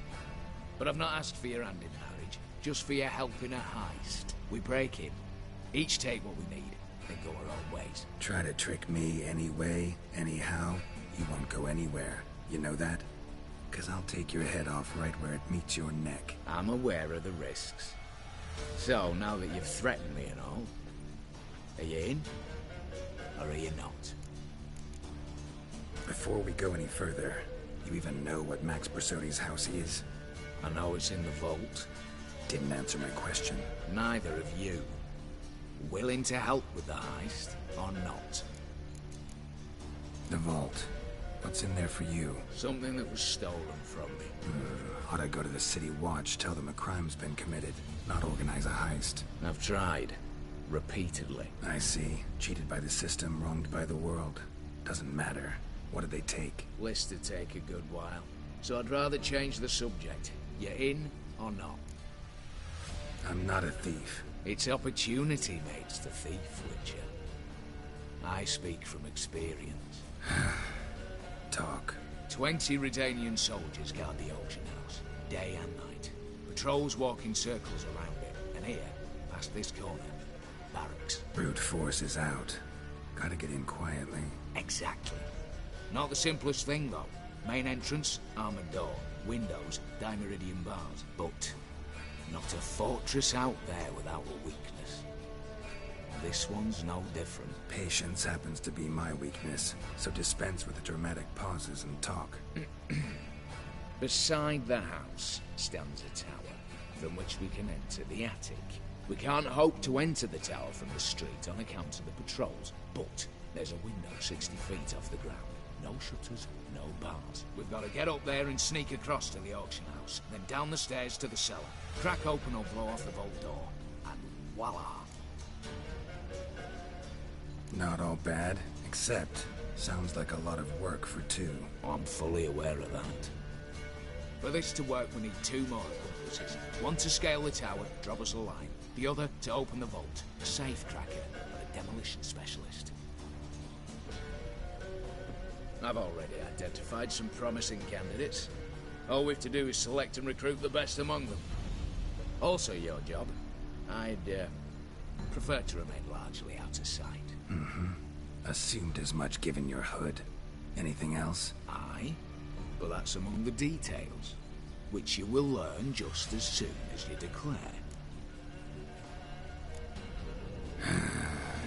But I've not asked for your hand in marriage, just for your help in a heist. We break in, each take what we need, then go our own ways. Try to trick me anyway, anyhow, you won't go anywhere. You know that? Because I'll take your head off right where it meets your neck. I'm aware of the risks. So, now that you've threatened me and all, are you in? Or are you not? Before we go any further, you even know what Max Borsodi's house is? I know it's in the vault. Didn't answer my question. Neither of you. Willing to help with the heist, or not? The vault. What's in there for you? Something that was stolen from me. Ought I go to the City Watch, tell them a crime's been committed, not organize a heist? I've tried. Repeatedly. I see. Cheated by the system, wronged by the world. Doesn't matter. What did they take? List to take a good while. So I'd rather change the subject. You in or not? I'm not a thief. It's opportunity makes the thief, Witcher. I speak from experience. Talk. 20 Redanian soldiers guard the auction house, day and night. Patrols walk in circles around it, and here, past this corner, barracks. Brute force is out. Gotta get in quietly. Exactly. Not the simplest thing, though. Main entrance, armored door. Windows, dimeridian bars. But not a fortress out there without a weakness. This one's no different. Patience happens to be my weakness, so dispense with the dramatic pauses and talk. Beside the house stands a tower, from which we can enter the attic. We can't hope to enter the tower from the street on account of the patrols, but there's a window 60 feet off the ground. No shutters, no bars. We've got to get up there and sneak across to the auction house, then down the stairs to the cellar. Crack open or blow off the vault door, and voila! Not all bad, except sounds like a lot of work for two. I'm fully aware of that. For this to work, we need two more accomplices. One to scale the tower, drop us a line. The other to open the vault, a safe cracker, and a demolition specialist. I've already identified some promising candidates. All we have to do is select and recruit the best among them. Also your job. I'd prefer to remain largely out of sight. Mm-hmm. Assumed as much given your hood. Anything else? Aye, but that's among the details, which you will learn just as soon as you declare.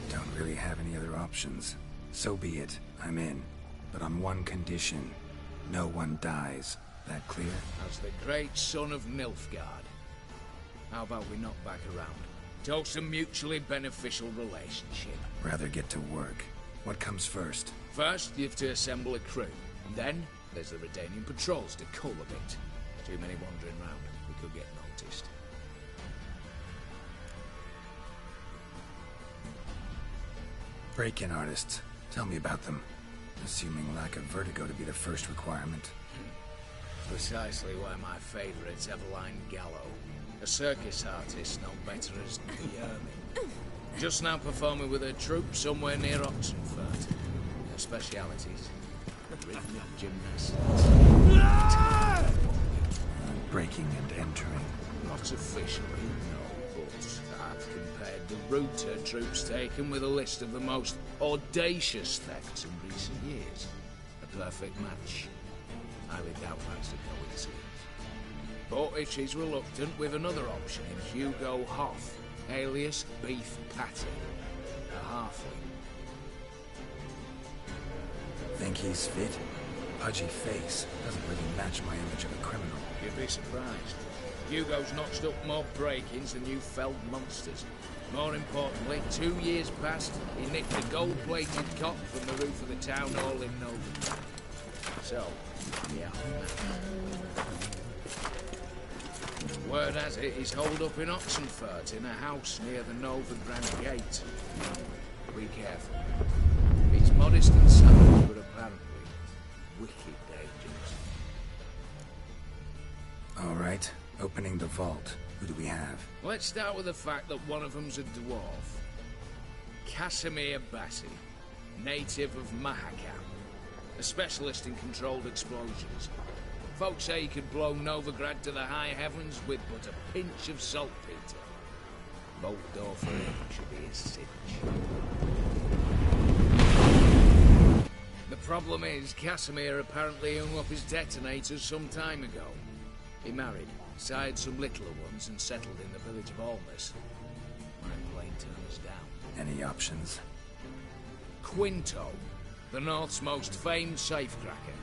Don't really have any other options. So be it. I'm in. But on one condition. No one dies. That clear? As the great son of Nilfgaard. How about we knock back around? Toast a mutually beneficial relationship. Rather get to work. What comes first? First, you have to assemble a crew. Then, there's the Redanian patrols to cull a bit. Too many wandering round. We could get noticed. Break-in artists. Tell me about them. Assuming lack of vertigo to be the first requirement. Precisely why my favourite's Eveline Gallo. A circus artist known better as Guillermin. Just now performing with her troupe somewhere near Oxenfurt. Her specialities: rhythmic gymnastics. Breaking and entering. Not officially, no, but I've compared the route her troope's taken with a list of the most audacious thefts in recent years. A perfect match. Highly doubt that's a coincidence. But if she's reluctant, we've another option in Hugo Hoff, alias Beef Patty, a halfling. Think he's fit? Pudgy face doesn't really match my image of a criminal. You'd be surprised. Hugo's notched up more break-ins than you felled monsters. More importantly, 2 years past, he nicked a gold-plated cop from the roof of the town hall in Nova. So, yeah. Word has it, he's holed up in Oxenfurt in a house near the Novigrad Gate. Be careful. He's modest and savage, but apparently wicked dangerous. All right, opening the vault. Who do we have? Let's start with the fact that one of them's a dwarf. Casimir Bassi, native of Mahakam, a specialist in controlled explosions. Folks say he could blow Novigrad to the high heavens with but a pinch of saltpeter. Vault door for him should be his cinch. The problem is, Casimir apparently hung up his detonators some time ago. He married, sired some littler ones, and settled in the village of Almas. My plane turned us down. Any options? Quinto, the North's most famed safecracker.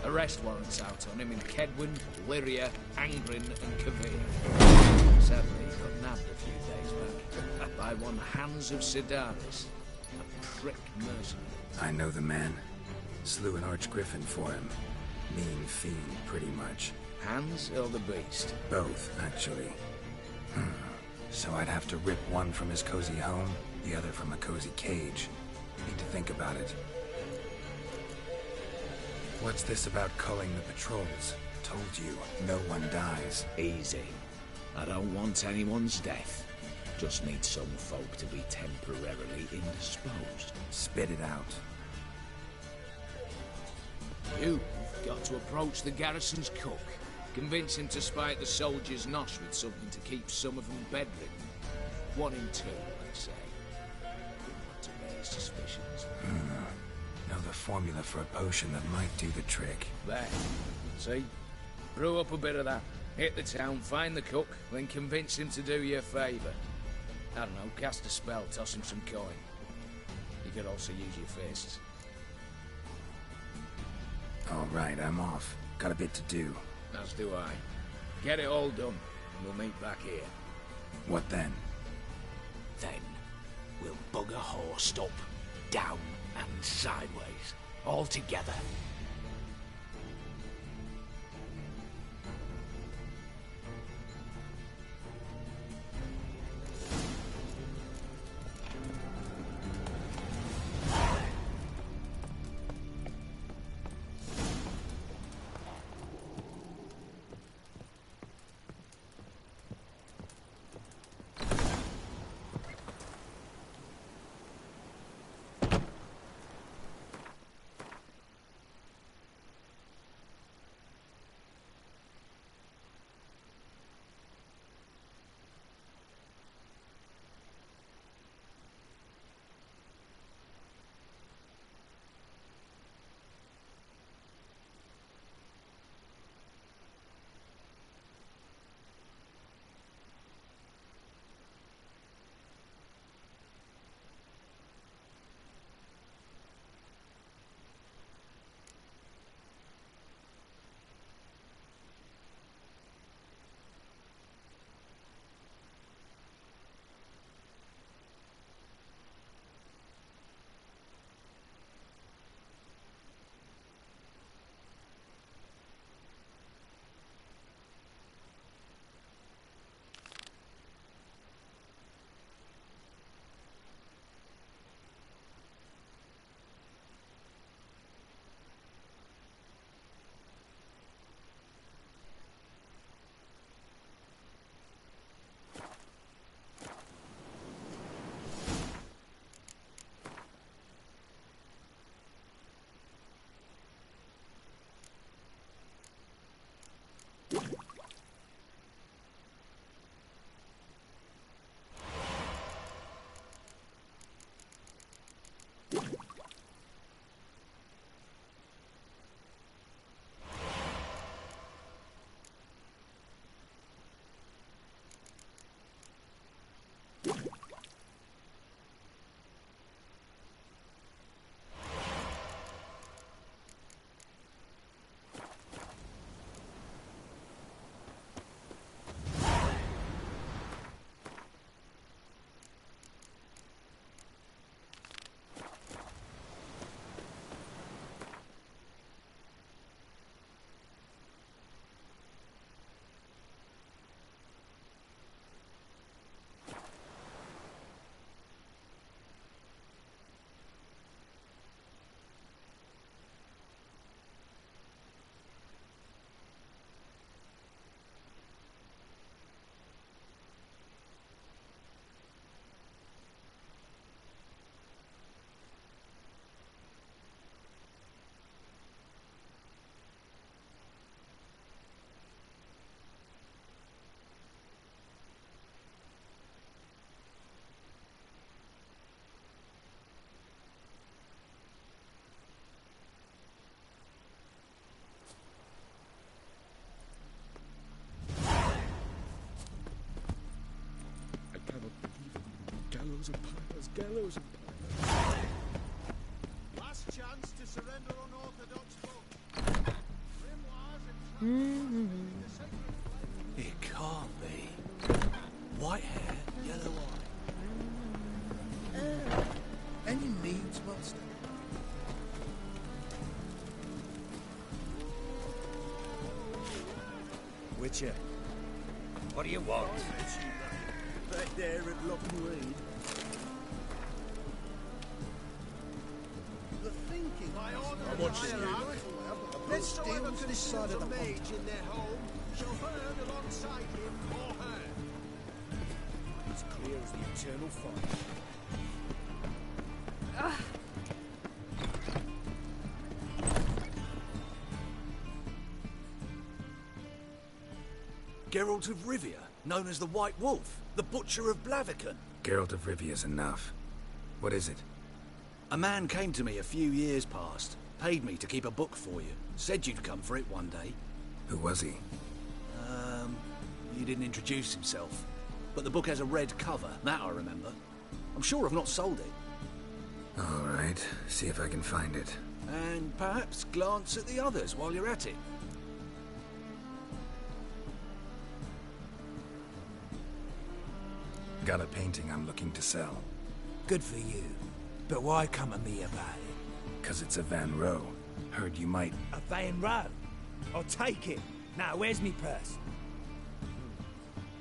Arrest warrants out on him in Kedwin, Lyria, Angrin, and Kavir. Sadly, he got nabbed a few days back by one Hans of Sidaris, a prick mercenary. I know the man. Slew an archgriffin for him. Mean fiend, pretty much. Hans or the beast? Both, actually. So I'd have to rip one from his cozy home, the other from a cozy cage. Need to think about it. What's this about culling the patrols? Told you, no one dies. Easy. I don't want anyone's death. Just need some folk to be temporarily indisposed. Spit it out. You've got to approach the garrison's cook. Convince him to spite the soldiers' nosh with something to keep some of them bedridden. 1 in 2, let's say. Not to raise suspicions. Know the formula for a potion that might do the trick. There. See? Brew up a bit of that. Hit the town, find the cook, then convince him to do you a favour. I don't know, cast a spell, toss him some coin. You could also use your fists. All right, I'm off. Got a bit to do. As do I. Get it all done, and we'll meet back here. What then? Then, we'll bugger horse up, down, and sideways. all together. Gallows and pyres. Last chance to surrender unorthodox folk. It can't be. White hair, yellow eye. Any needs, master? Witcher. What do you want? Right there at Lockwood. The thinking I order I want you to Let's whoever considers a mage in their home shall burn alongside him or her. As clear as the eternal fire. Geralt of Rivia, known as the White Wolf, the Butcher of Blaviken. Geralt of Rivia's enough. What is it? A man came to me a few years past, paid me to keep a book for you, said you'd come for it one day. Who was he? He didn't introduce himself. But the book has a red cover, that I remember. I'm sure I've not sold it. All right, see if I can find it. And perhaps glance at the others while you're at it. Got a painting I'm looking to sell. Good for you. But why come to me about it? because it's a Van Row. Heard you might... A Van Row? I'll take it. Now, where's me purse?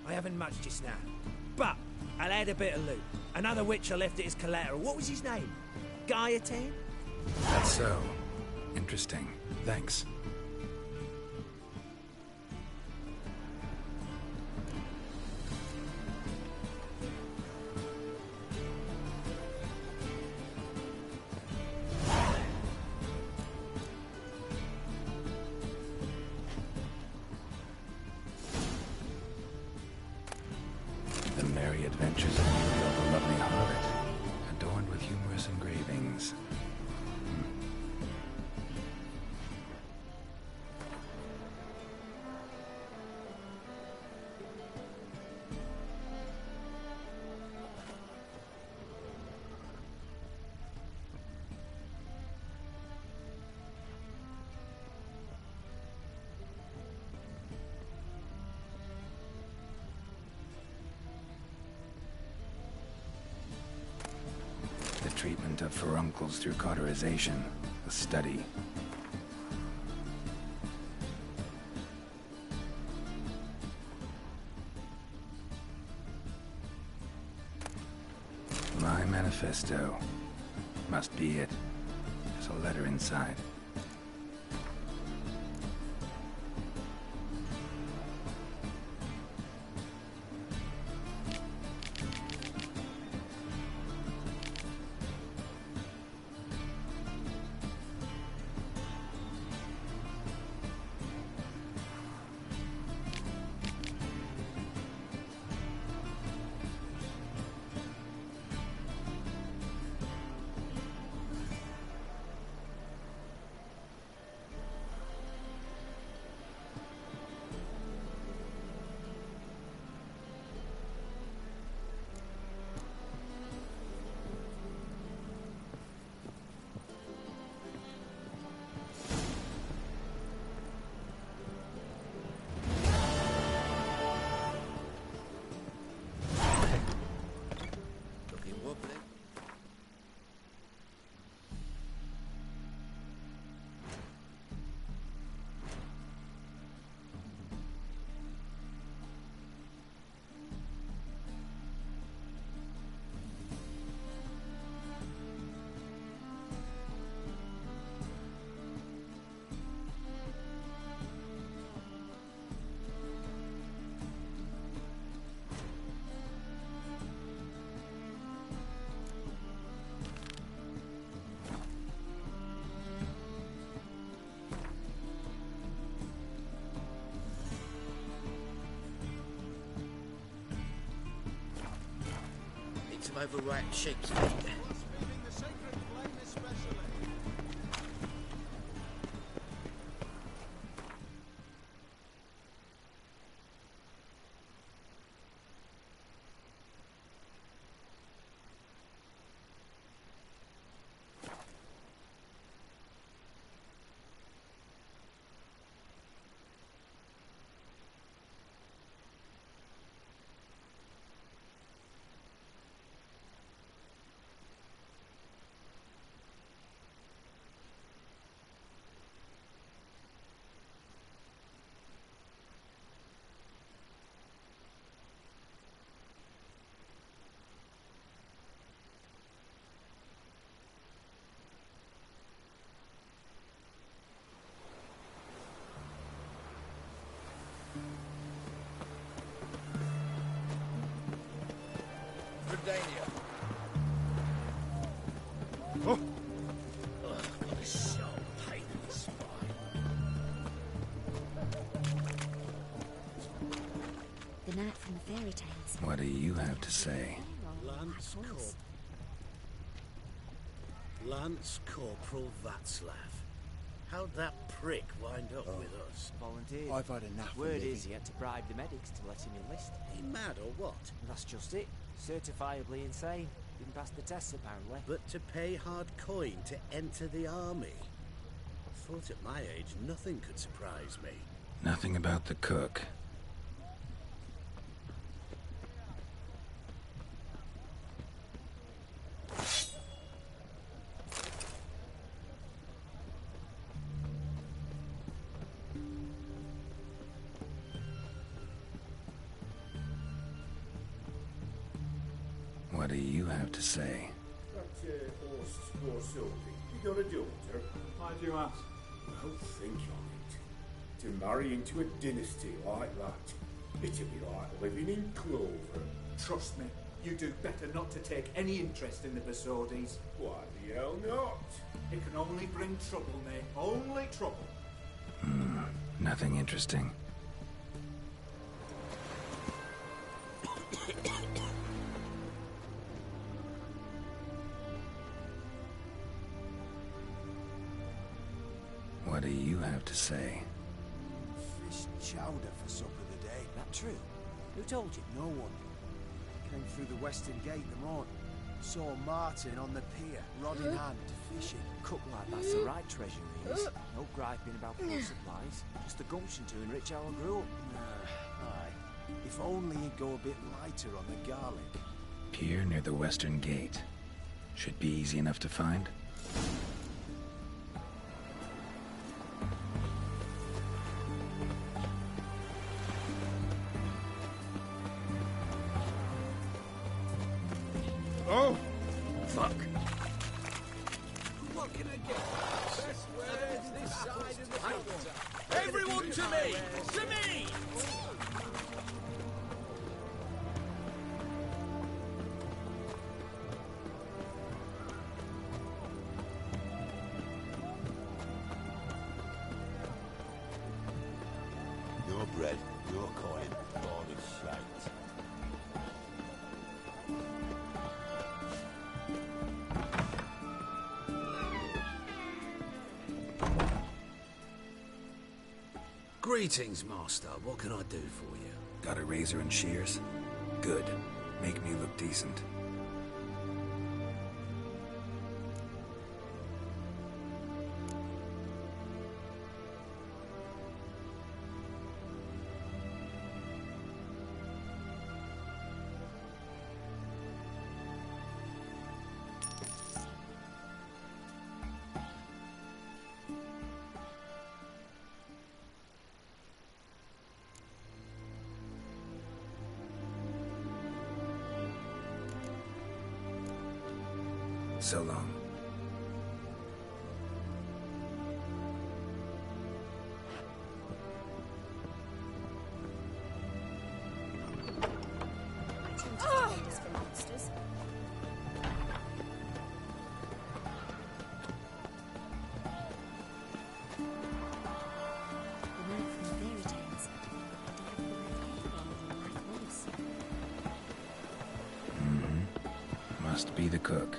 I haven't much just now. But I'll add a bit of loot. Another witch I left it as collateral. What was his name? Gaiatan? That's so. Interesting. Thanks. The merry adventures of the lovely harlot, adorned with humorous engravings. The treatment of furuncles through cauterization, a study. My manifesto. Must be it. There's a letter inside. Some overripe sheep's meat. Oh. What a sharp pain in the spine. The knight from the fairy tales. What do you have to say? Lance Corporal Václav. How'd that prick wind up with us? Volunteered. I've had enough. Word is he had to bribe the medics to let him enlist. He mad or what? That's just it. Certifiably insane. Didn't pass the tests apparently. But to pay hard coin to enter the army? I thought at my age nothing could surprise me. Nothing about the cook. have to say? You got a daughter? Why do you ask? Well, think on it. To marry into a dynasty like that, it'd be like living in clover. Trust me, you do better not to take any interest in the Besodis. Why the hell not? It can only bring trouble, mate. Only trouble. Nothing interesting. What do you have to say? Fish chowder for supper today. That true? Who told you? No one. Came through the western gate the morning. Saw Martin on the pier, rod in hand, fishing. Cook like that's the right treasure he is. No griping about food supplies. Just the gumption to enrich our group. Aye. If only he'd go a bit lighter on the garlic. Pier near the western gate. Should be easy enough to find. Oh! Fuck. What can I get? Best way this side of the counter. Everyone to me! To me! Your bread, your coin, all is shite. Greetings, Master. What can I do for you? Got a razor and shears? Good. Make me look decent. So long. For monsters. The man from the fairy tales. Do you have the right voice? Must be the cook.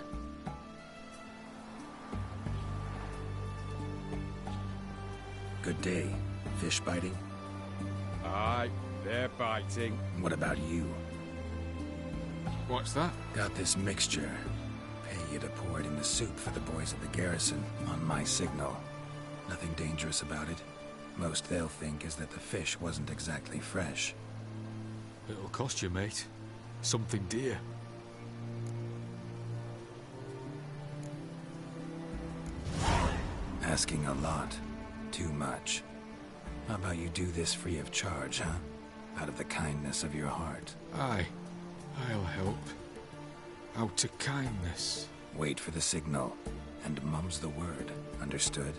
Good day. Fish biting? Aye, they're biting. What about you? What's that? Got this mixture. Pay you to pour it in the soup for the boys at the garrison, on my signal. Nothing dangerous about it. Most they'll think is that the fish wasn't exactly fresh. It'll cost you, mate. Something dear. Asking a lot. Too much. How about you do this free of charge, huh? Out of the kindness of your heart. Aye, I'll help. Out of kindness. Wait for the signal, and mum's the word. Understood?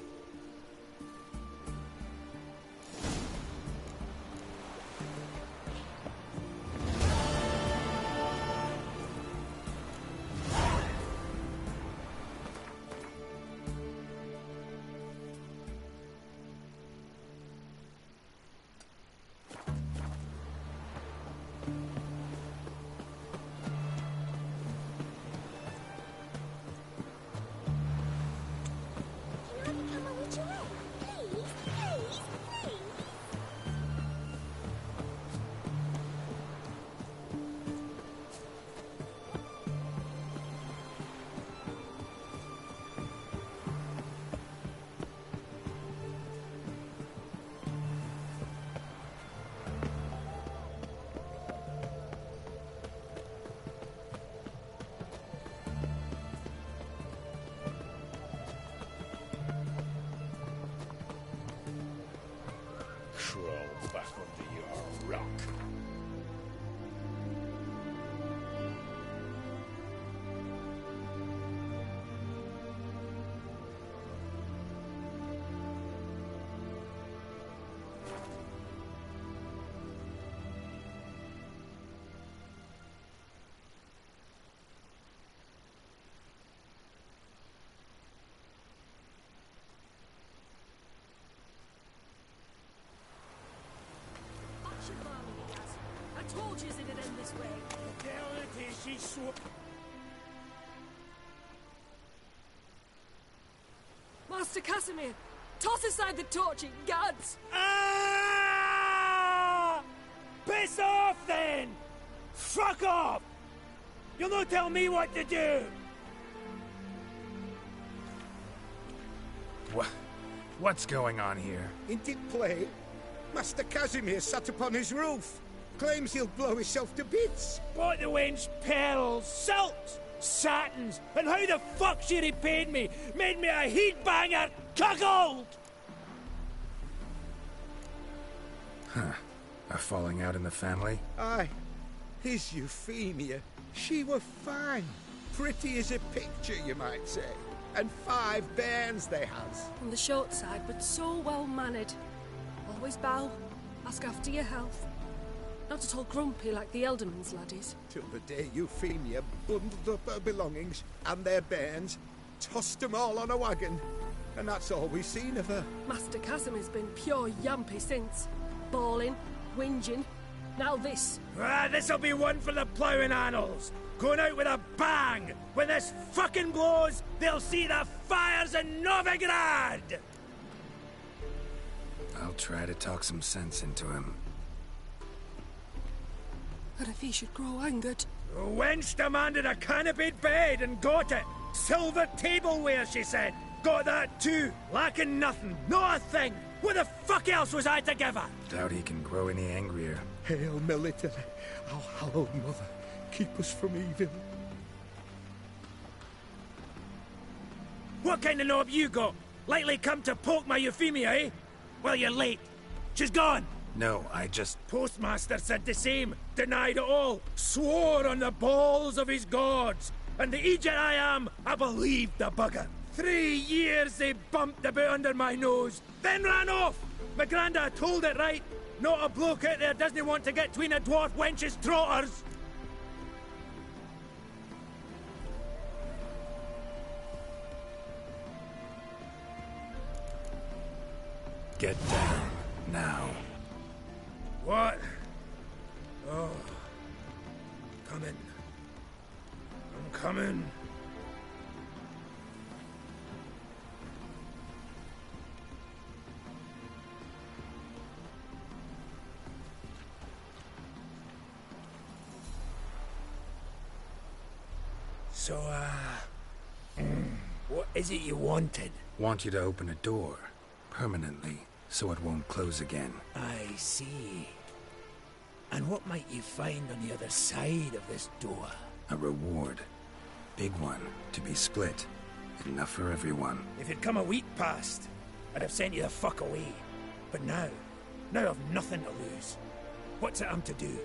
Come told you it'd end this way. She's so... Master Casimir, toss aside the torch, it gads! Ah! Piss off, then! Fuck off! You'll not tell me what to do! What's going on here? Ain't it plain? Master Casimir sat upon his roof. Claims he'll blow himself to bits. Bought the wench pearls, silks, satins, and how the fuck she repaid me? Made me a heat-banger cuckold! Huh. A falling out in the family? Aye. His Euphemia, she were fine. Pretty as a picture, you might say. And 5 bairns they has. On the short side, but so well-mannered. Always bow, ask after your health. Not at all grumpy like the Elderman's laddies. Till the day Euphemia bundled up her belongings and their bairns, tossed them all on a wagon. And that's all we've seen of her. Master Casimir's been pure yampy since. Bawling, whinging, now this. Ah, this'll be one for the ploughing annals. Going out with a bang! When this fucking blows, they'll see the fires in Novigrad! I'll try to talk some sense into him. And if he should grow angered? The wench demanded a canopied bed and got it. Silver tableware, she said. Got that too. Lacking nothing. Not a thing. What the fuck else was I to give her? Doubt he can grow any angrier. Hail Military, our hallowed mother, keep us from evil. What kind of knob you got? Likely come to poke my Euphemia, eh? Well, you're late. She's gone. No, I just... Postmaster said the same. Denied it all. Swore on the balls of his gods. And the Egypt I am, I believed the bugger. 3 years they bumped about under my nose, then ran off. My granda told it right. Not a bloke out there doesn't want to get between a dwarf wench's trotters. Get down, now. What? Oh. Coming. I'm coming. So, what is it you wanted? Want you to open a door, permanently, so it won't close again. I see. And what might you find on the other side of this door? A reward. Big one, to be split. Enough for everyone. If you'd come a week past, I'd have sent you the fuck away. But now I've nothing to lose. What's it I'm to do?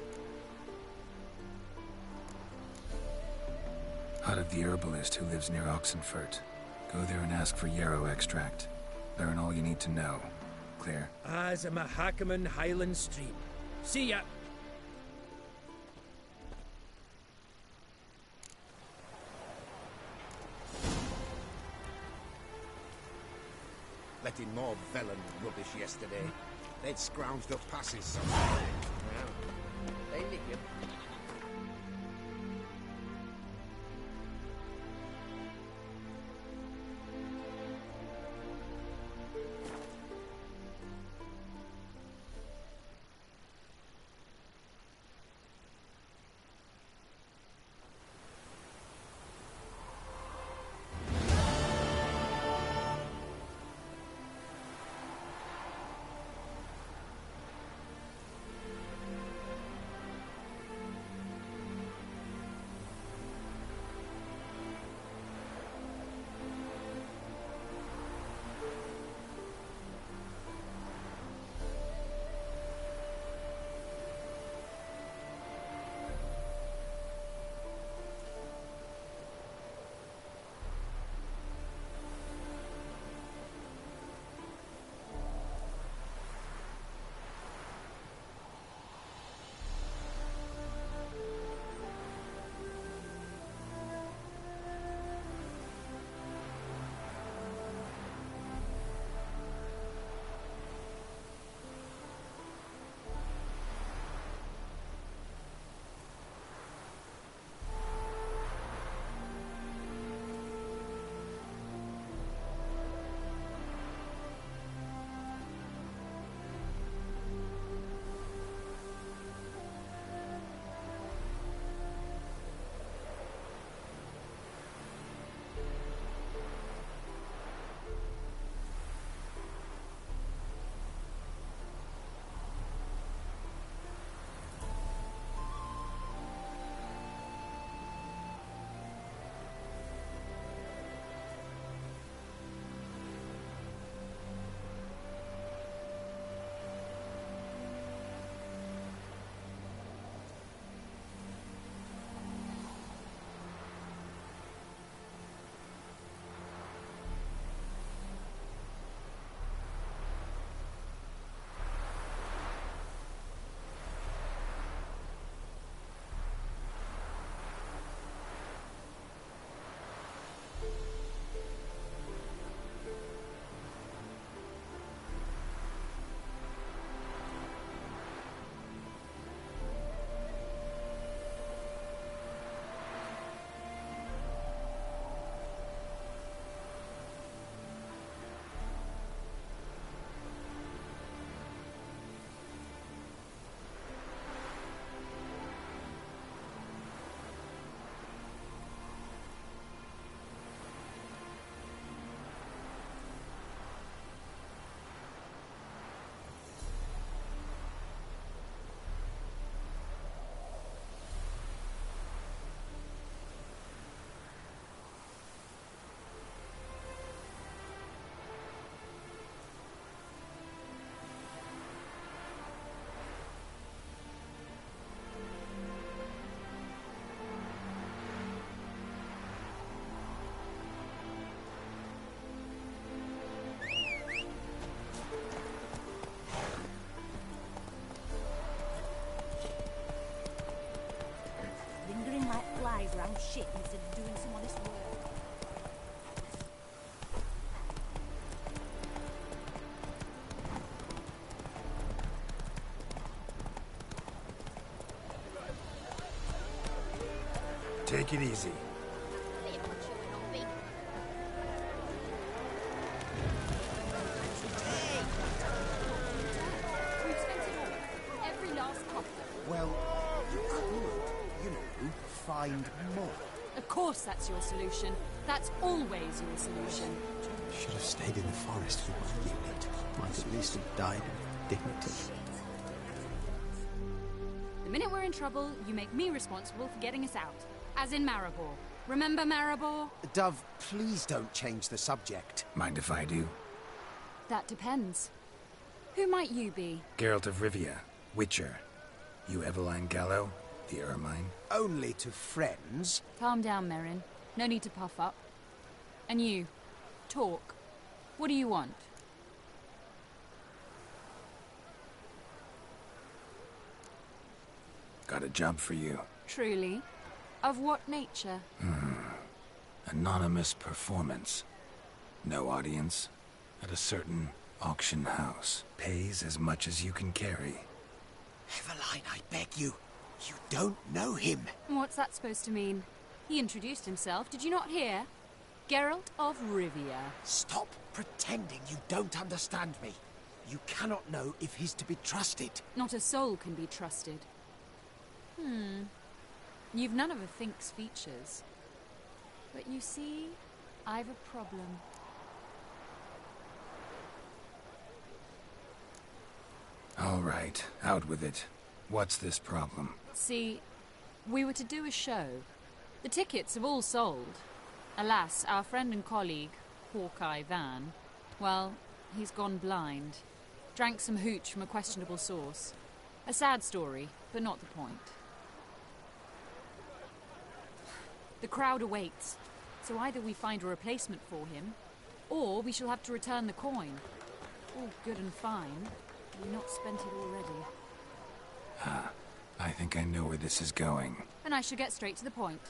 Hut of the herbalist who lives near Oxenfurt. Go there and ask for yarrow extract. Learn all you need to know. Clear? As a Mahakaman Highland Stream. See ya! Let in more vellum rubbish yesterday. They'd scrounged up passes somewhere. Well, they nick you. Take it easy. We've spent it all. Every last copper. Well, you could, you know, find more. Of course that's your solution. That's always your solution. Should have stayed in the forest with my unit. Might at least have died with dignity. The minute we're in trouble, you make me responsible for getting us out. As in Maribor. Remember Maribor? Dove, please don't change the subject. Mind if I do? That depends. Who might you be? Geralt of Rivia, Witcher. You Eveline Gallo, the Ermine? Only to friends. Calm down, Merrin. No need to puff up. And you, talk. What do you want? Got a job for you. Truly? Of what nature? Anonymous performance. No audience. At a certain auction house. Pays as much as you can carry. Eveline, I beg you. You don't know him. What's that supposed to mean? He introduced himself, did you not hear? Geralt of Rivia. Stop pretending you don't understand me. You cannot know if he's to be trusted. Not a soul can be trusted. You've none of a Think's features. But you see, I've a problem. All right, out with it. What's this problem? See, we were to do a show. The tickets have all sold. Alas, our friend and colleague, Hawkeye Van, well, he's gone blind. Drank some hooch from a questionable source. A sad story, but not the point. The crowd awaits, so either we find a replacement for him, or we shall have to return the coin. All good and fine, but we've not spent it already. I think I know where this is going. And I shall get straight to the point.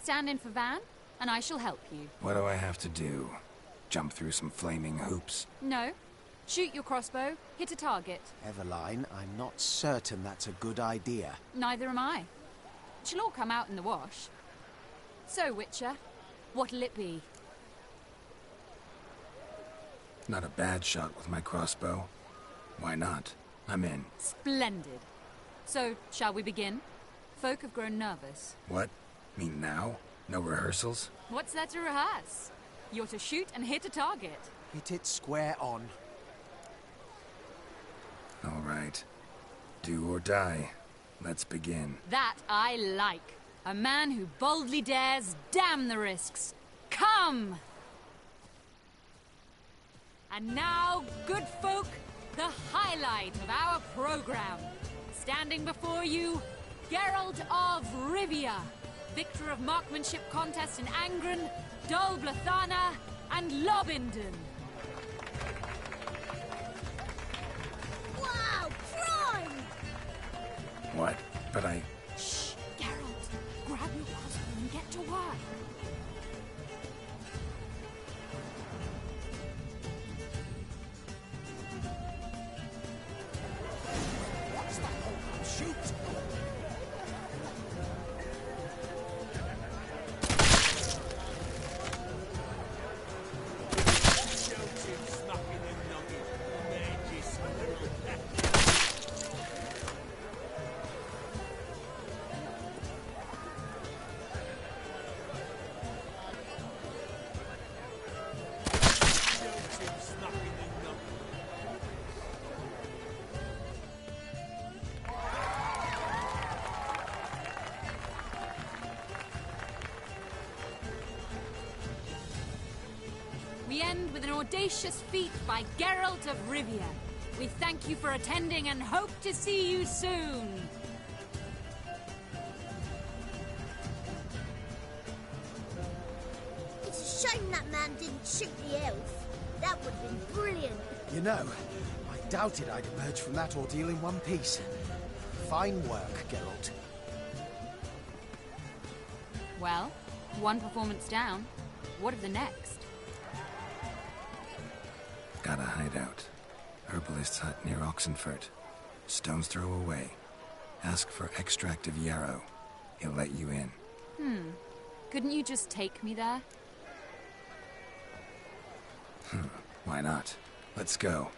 Stand in for Van, and I shall help you. What do I have to do? Jump through some flaming hoops? No. Shoot your crossbow, hit a target. Eveline, I'm not certain that's a good idea. Neither am I. It shall all come out in the wash. So, Witcher, what'll it be? Not a bad shot with my crossbow. Why not? I'm in. Splendid. So, shall we begin? Folk have grown nervous. What? Mean now? No rehearsals? What's there to rehearse? You're to shoot and hit a target. Hit it square on. All right. Do or die. Let's begin. That I like. A man who boldly dares, damn the risks. Come! And now, good folk, the highlight of our program. Standing before you, Geralt of Rivia, victor of marksmanship contests in Angren, Dol Blathana, and Lobindon. Wow, crime! What? But I... Shh, Geralt. Grab your crossbow and get to work. What's that? Shoot! We end with an audacious feat by Geralt of Rivia. We thank you for attending and hope to see you soon. It's a shame that man didn't shoot the elf. That would have been brilliant. You know, I doubted I'd emerge from that ordeal in one piece. Fine work, Geralt. Well, one performance down. What of the next? Got a hideout. Herbalist's hut near Oxenfurt. Stone's throw away. Ask for extract of yarrow. He'll let you in. Couldn't you just take me there? Why not? Let's go.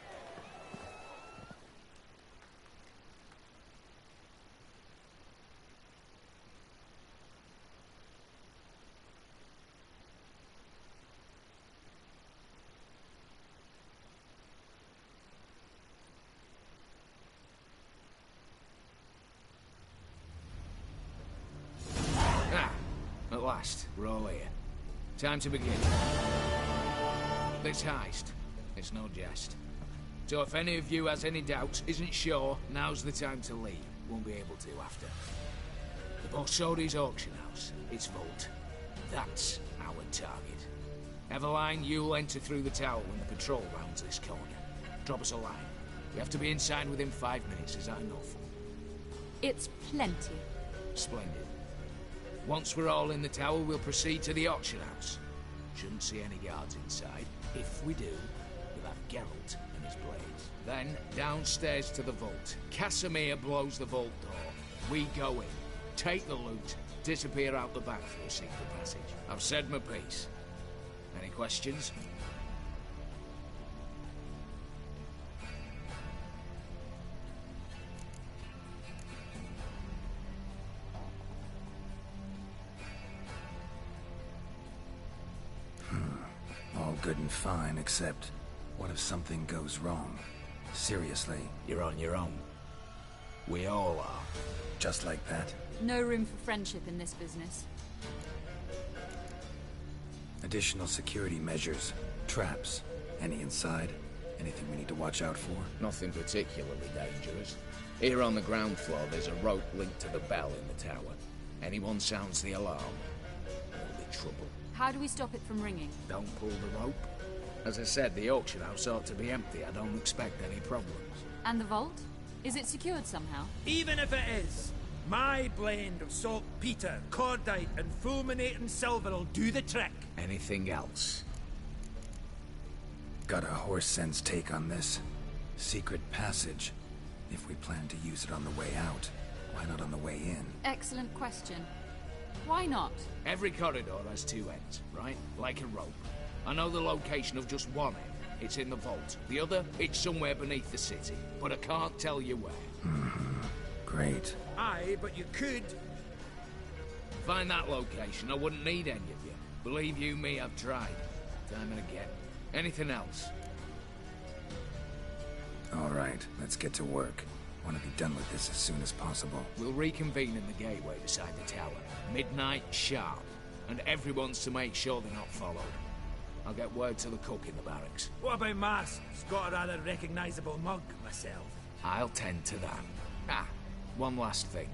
At last, we're all here. Time to begin. This heist, it's no jest. So if any of you has any doubts, isn't sure, now's the time to leave. Won't be able to after. The Borsodi's auction house, its vault. That's our target. Eveline, you'll enter through the tower when the patrol rounds this corner. Drop us a line. We have to be inside within 5 minutes, is that enough? It's plenty. Splendid. Once we're all in the tower, we'll proceed to the auction house. Shouldn't see any guards inside. If we do, we'll have Geralt and his blades. Then, downstairs to the vault. Casimir blows the vault door. We go in, take the loot, disappear out the back through a secret passage. I've said my piece. Any questions? All good and fine, except what if something goes wrong? Seriously. You're on your own. We all are. Just like that? No room for friendship in this business. Additional security measures. Traps. Any inside? Anything we need to watch out for? Nothing particularly dangerous. Here on the ground floor, there's a rope linked to the bell in the tower. Anyone sounds the alarm, there'll be trouble. How do we stop it from ringing? Don't pull the rope. As I said, the auction house ought to be empty. I don't expect any problems. And the vault? Is it secured somehow? Even if it is, my blend of saltpeter, cordite, and fulminating silver will do the trick. Anything else? Got a horse sense take on this. Secret passage. If we plan to use it on the way out, why not on the way in? Excellent question. Why not? Every corridor has two ends, right? Like a rope. I know the location of just one end. It's in the vault. The other, it's somewhere beneath the city. But I can't tell you where. Great. Aye, but you could. Find that location, I wouldn't need any of you. Believe you me, I've tried. Time and again. Anything else? All right, let's get to work. Want to be done with this as soon as possible. We'll reconvene in the gateway beside the tower. Midnight sharp. And everyone's to make sure they're not followed. I'll get word to the cook in the barracks. What about Mars? It's got a rather recognisable mug, myself. I'll tend to that. One last thing.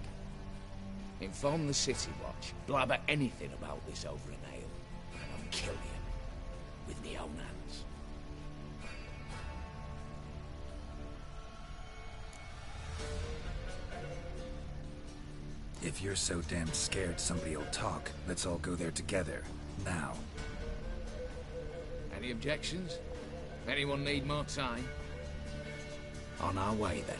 Inform the City Watch. Blabber anything about this over an ale, and I'll kill you. With me own hands. If you're so damn scared somebody'll talk, let's all go there together. Now. Any objections? Anyone need more time? On our way, then.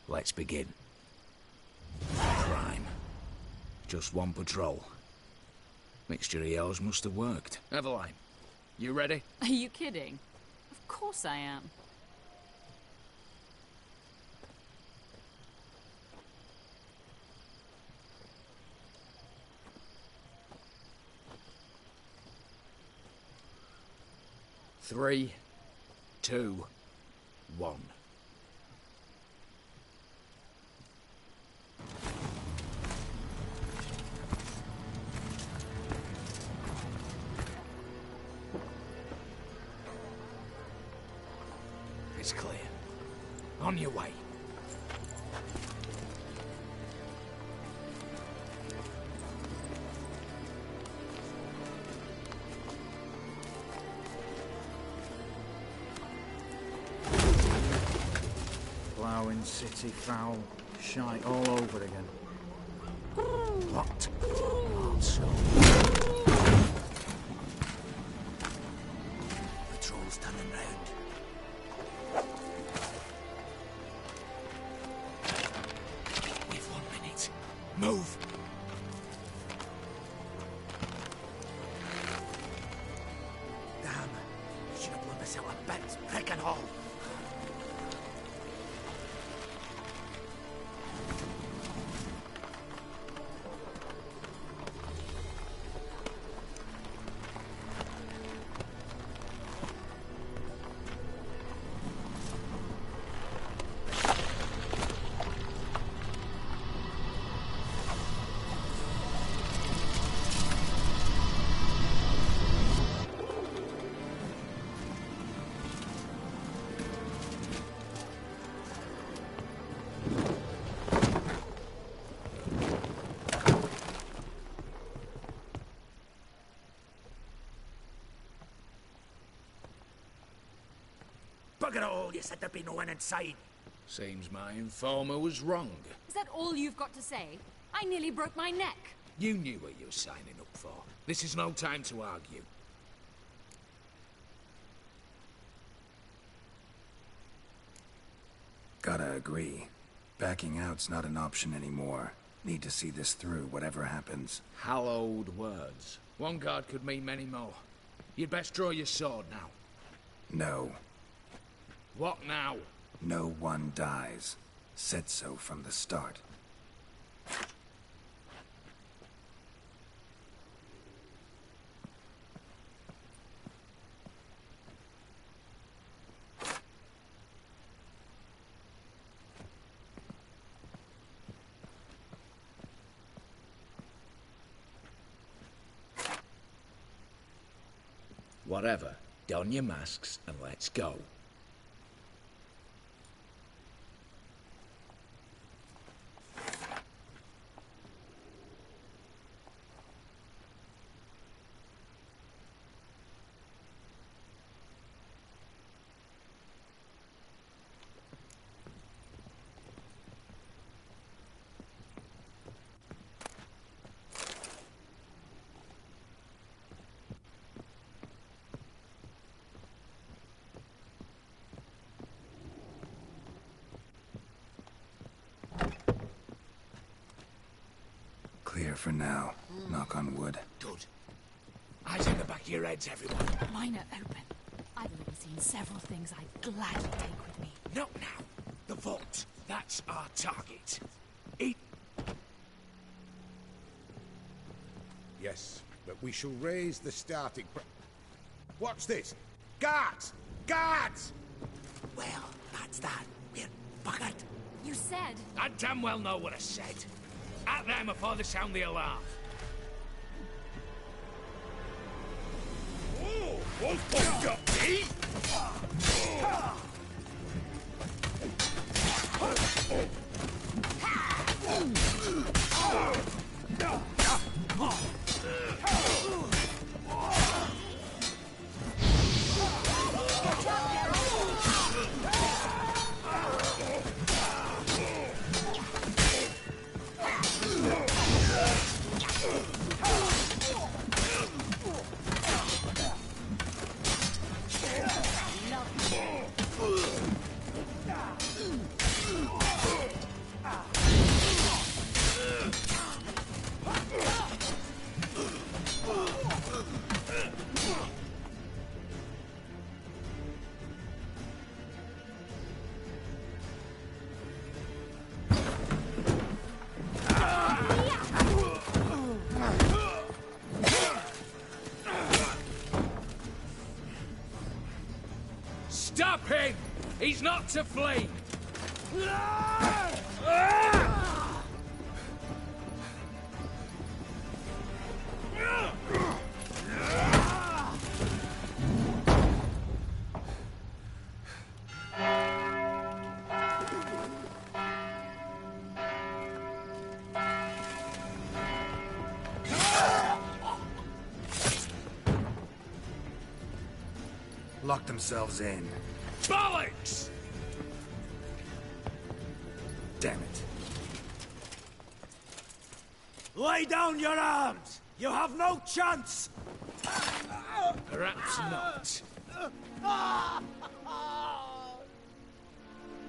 Let's begin. Crime. Just one patrol. Mixture of yours must have worked. Eveline, you ready? Are you kidding? Of course I am. Three, two, one. It's clear. On your way. Ploughing city foul. Shite all over again. What? Also. The troll's turning round. We've 1 minute. Move! Damn. You should have blown us out of bits, prick and all. Bugger it all, you said there'd be no one inside. Seems my informer was wrong. Is that all you've got to say? I nearly broke my neck. You knew what you were signing up for. This is no time to argue. Gotta agree. Backing out's not an option anymore. Need to see this through, whatever happens. Hallowed words. One guard could mean many more. You'd best draw your sword now. No. What now? No one dies. Said so from the start. Whatever. Don your masks and let's go. Clear for now. Knock on wood. Good. Eyes in the back of your heads, everyone. Mine are open. I've already seen several things I'd gladly take with me. Not now. The vault. That's our target. Eat. Yes, but we shall raise the starting Watch this! Guards! Guards! Well, that's that. We're buggered. You said... I damn well know what I said. At them before they sound the alarm. Oh, what's got me? Stop him! He's not to flee! Locked themselves in. Bollocks! Damn it. Lay down your arms! You have no chance! Perhaps not.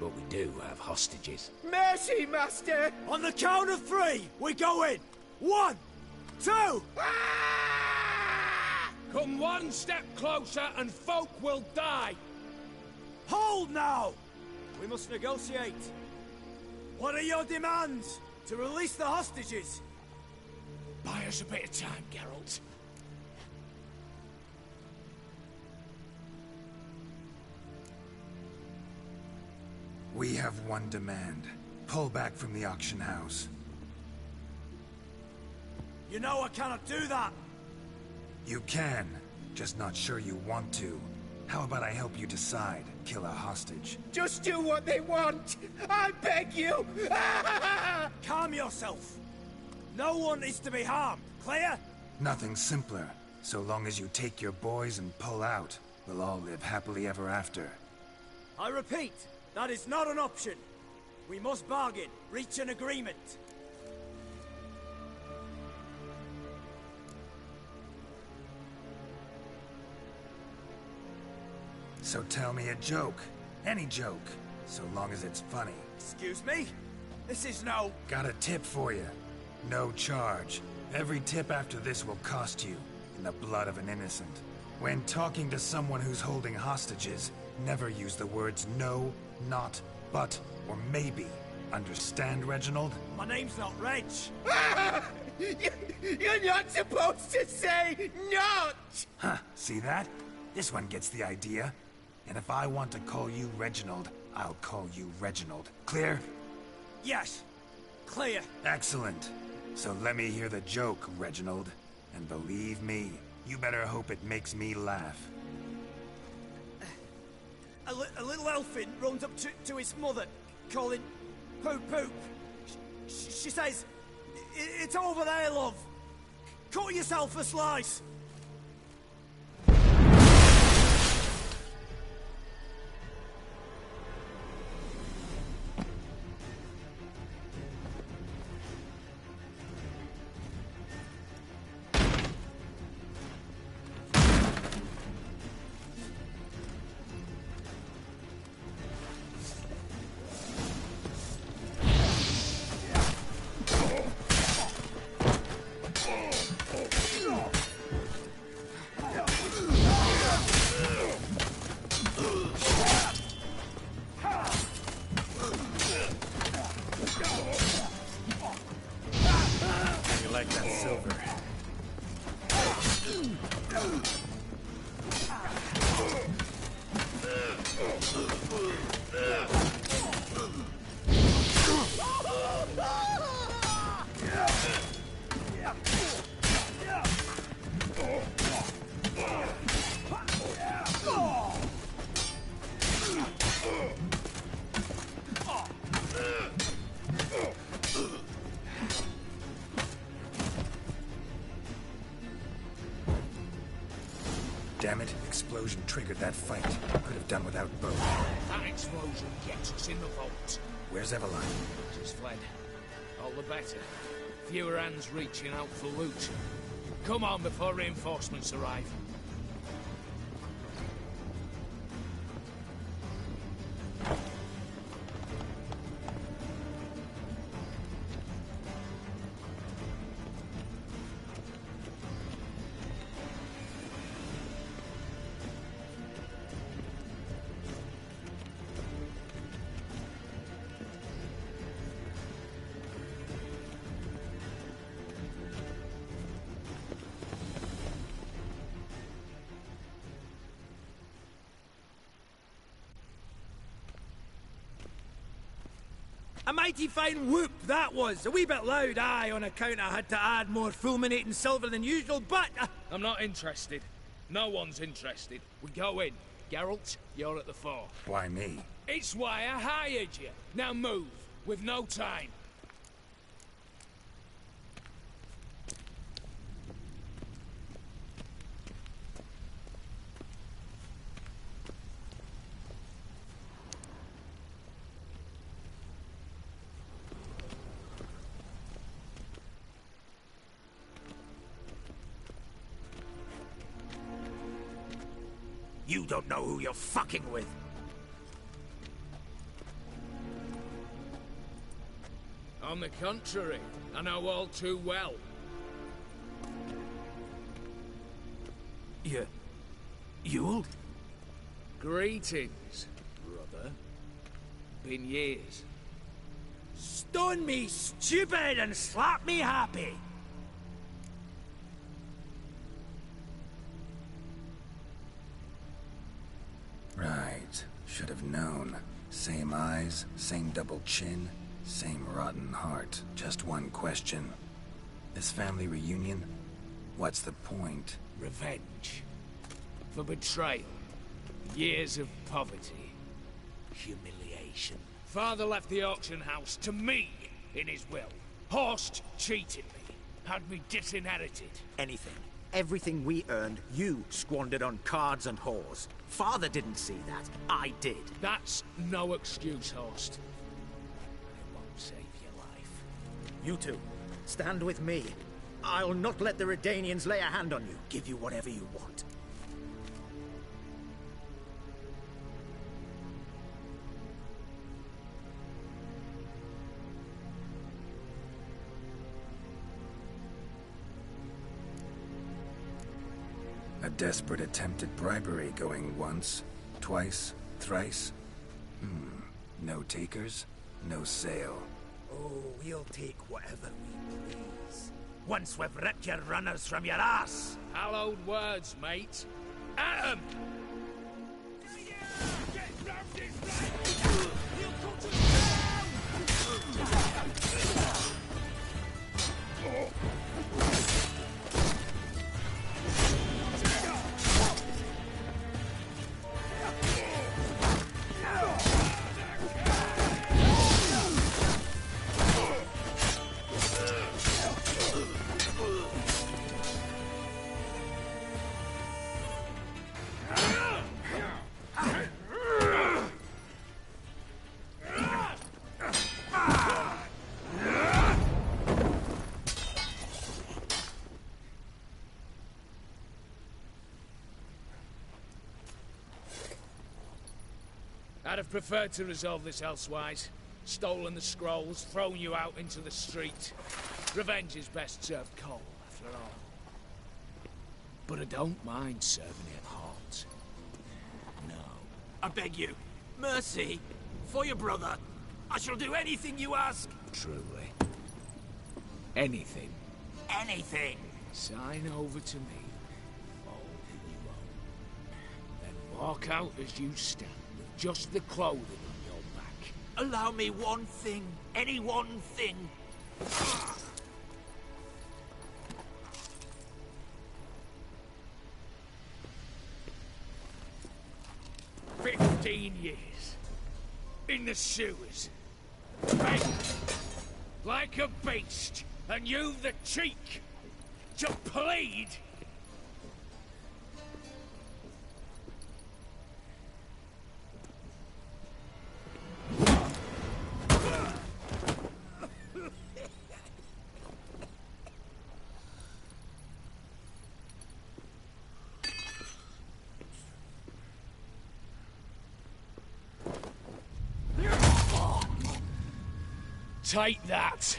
But we do have hostages. Mercy, Master! On the count of 3, we go in! 1, 2... Come one step closer and folk will die! Hold now! We must negotiate. What are your demands? To release the hostages? Buy us a bit of time, Geralt. We have one demand. Pull back from the auction house. You know I cannot do that! You can, just not sure you want to. How about I help you decide? Kill a hostage. Just do what they want! I beg you! Calm yourself! No one is to be harmed, clear? Nothing simpler. So long as you take your boys and pull out, we'll all live happily ever after. I repeat, that is not an option. We must bargain, reach an agreement. So tell me a joke. Any joke. So long as it's funny. Excuse me? This is no... Got a tip for you. No charge. Every tip after this will cost you, in the blood of an innocent. When talking to someone who's holding hostages, never use the words no, not, but, or maybe. Understand, Reginald? My name's not Reg. You're not supposed to say not! Huh, see that? This one gets the idea. And if I want to call you Reginald, I'll call you Reginald. Clear? Yes. Clear. Excellent. So let me hear the joke, Reginald. And believe me, you better hope it makes me laugh. A little elfin runs up to his mother, calling Poop Poop. She says, "It's over there, love. Cut yourself a slice." Damn it, explosion triggered that fight. Could have done without both. That explosion gets us in the vault. Where's Eveline? She's fled. All the better. Fewer hands reaching out for loot. Come on before reinforcements arrive. A mighty fine whoop that was. A wee bit loud, aye, on account I had to add more fulminating silver than usual, but... I'm not interested. No one's interested. We go in. Geralt, you're at the fore. Why me? It's why I hired you. Now move. We've no time. You don't know who you're fucking with. On the contrary, I know all too well. You'll? Greetings, brother. Been years. Stone me stupid and slap me happy. Right. Should have known. Same eyes, same double chin, same rotten heart. Just one question. This family reunion? What's the point? Revenge. For betrayal. Years of poverty. Humiliation. Father left the auction house to me in his will. Horst cheated me. Had me disinherited. Anything. Everything we earned, you squandered on cards and whores. Father didn't see that. I did. That's no excuse, Horst. It won't save your life. You two, stand with me. I'll not let the Redanians lay a hand on you. Give you whatever you want. A desperate attempt at bribery going once, twice, thrice. No takers, no sale. Oh, we'll take whatever we please. Once we've ripped your runners from your ass. Hallowed words, mate. At 'em! I'd have preferred to resolve this elsewise. Stolen the scrolls, thrown you out into the street. Revenge is best served cold, after all. But I don't mind serving it hot. No. I beg you, mercy, for your brother. I shall do anything you ask. Truly. Anything. Anything. Sign over to me all that you own. Then walk out as you stand. Just the clothing on your back. Allow me one thing. Any one thing. 15 years. In the sewers. Begging. Like a beast. And you've the cheek to plead. Take that.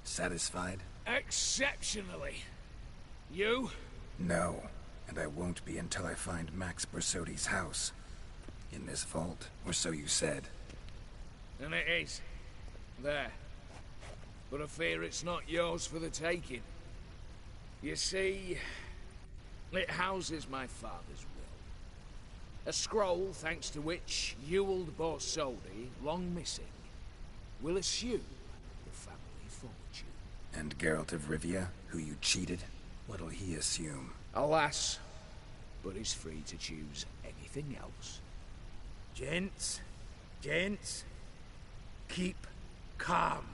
Satisfied? Exceptionally. You? No, and I won't be until I find Max Bersodi's house. In this vault, or so you said. And it is. There. But I fear it's not yours for the taking. You see, it houses my father's will. A scroll thanks to which Ewald Borsodi, long missing, will assume the family fortune. And Geralt of Rivia, who you cheated, what'll he assume? Alas, but he's free to choose anything else. Gents, keep calm.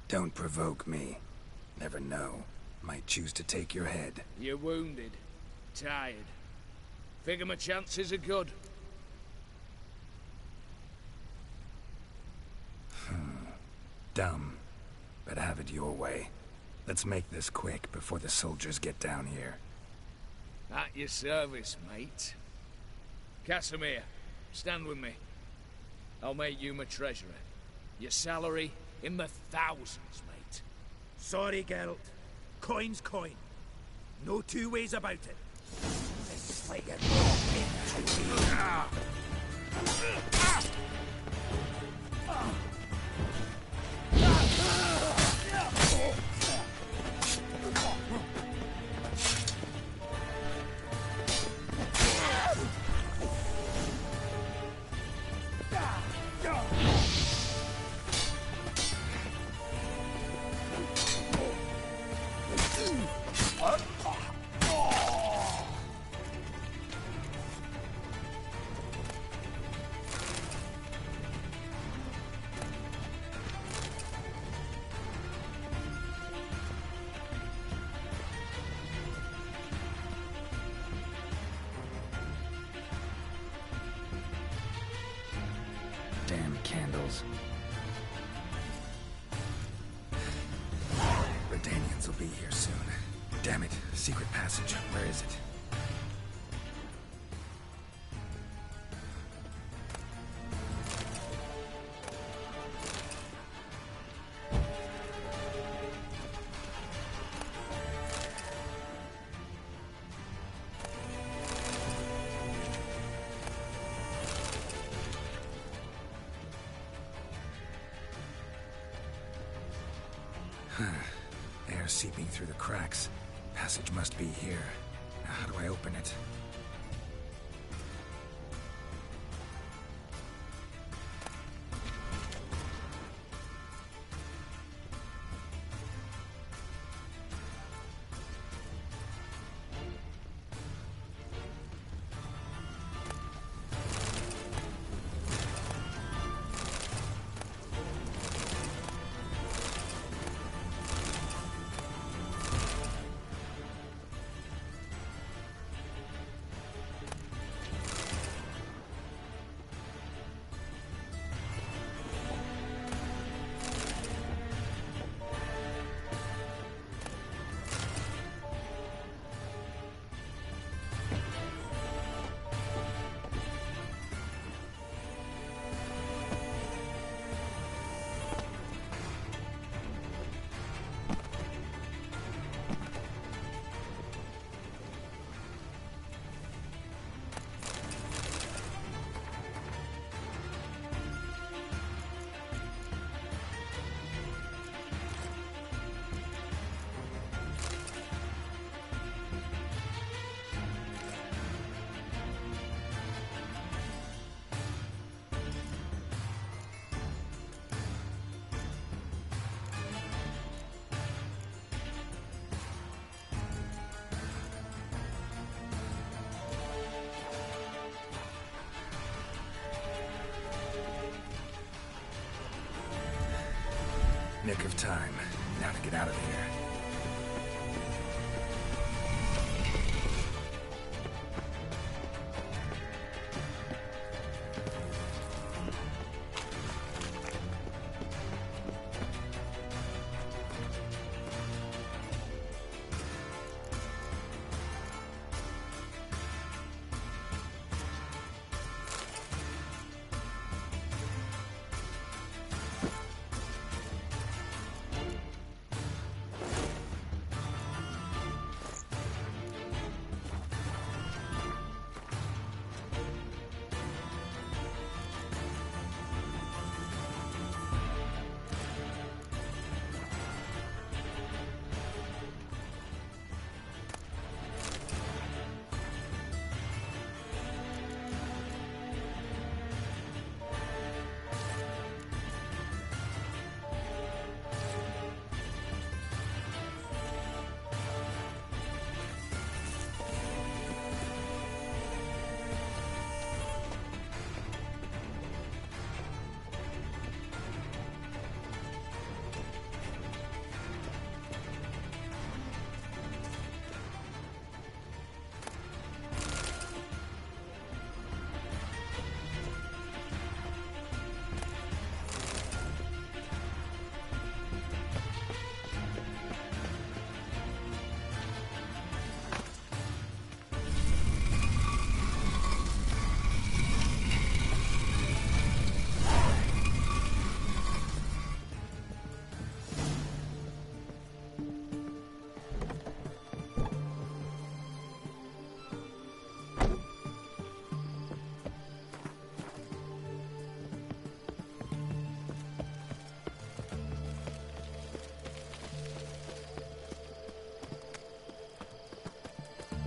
Don't provoke me. Never know. might choose to take your head. You're wounded. Tired. Figure my chances are good. Dumb. But have it your way. Let's make this quick before the soldiers get down here. At your service, mate. Casimir, stand with me. I'll make you my treasurer. Your salary in the thousands, mate. Sorry, Geralt. Coin's coin. No two ways about it. This like a Damn candles. Redanians will be here soon. Damn it. Secret passage. Where is it? Air seeping through the cracks. Passage must be here. Now, how do I open it? Nick of time. Now to get out of here.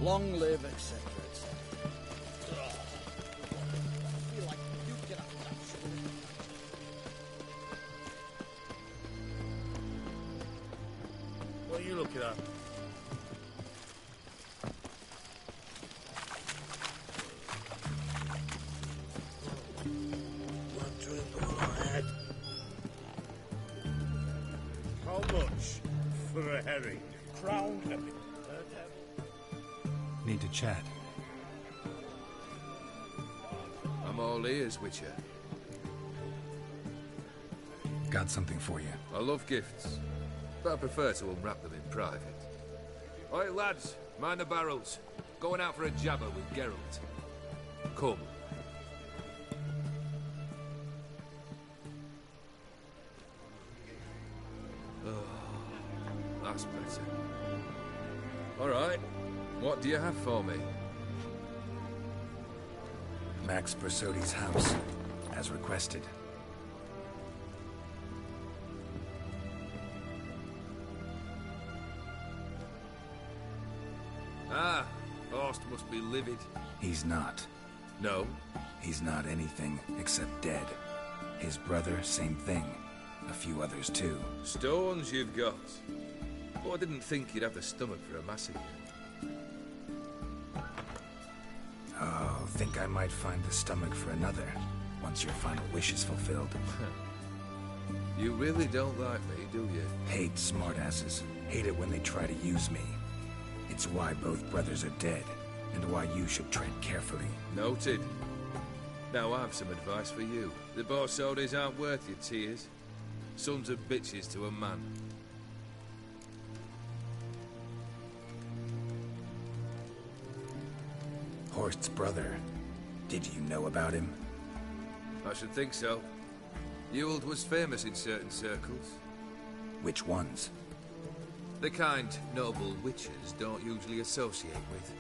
Long live, etc., etc. I feel like you get up that shit. What are you looking at? One drink all I had. How much for a herring? Crown lemon. Need to chat. I'm all ears, Witcher. Got something for you. I love gifts, but I prefer to unwrap them in private. Oi, lads, mind the barrels. Going out for a jabber with Geralt. Come. Oh, that's better. All right. What do you have for me? Max Bersodi's house, as requested. Ah, Horst must be livid. He's not. No? He's not anything except dead. His brother, same thing. A few others too. Stones you've got. Oh, I didn't think you'd have the stomach for a massacre. Oh, think I might find the stomach for another, once your final wish is fulfilled. You really don't like me, do you? Hate smartasses. Hate it when they try to use me. It's why both brothers are dead, and why you should tread carefully. Noted. Now I've some advice for you. The Borsodis aren't worth your tears. Sons of bitches to a man. Horst's brother. Did you know about him? I should think so. Ewald was famous in certain circles. Which ones? The kind noble witches don't usually associate with.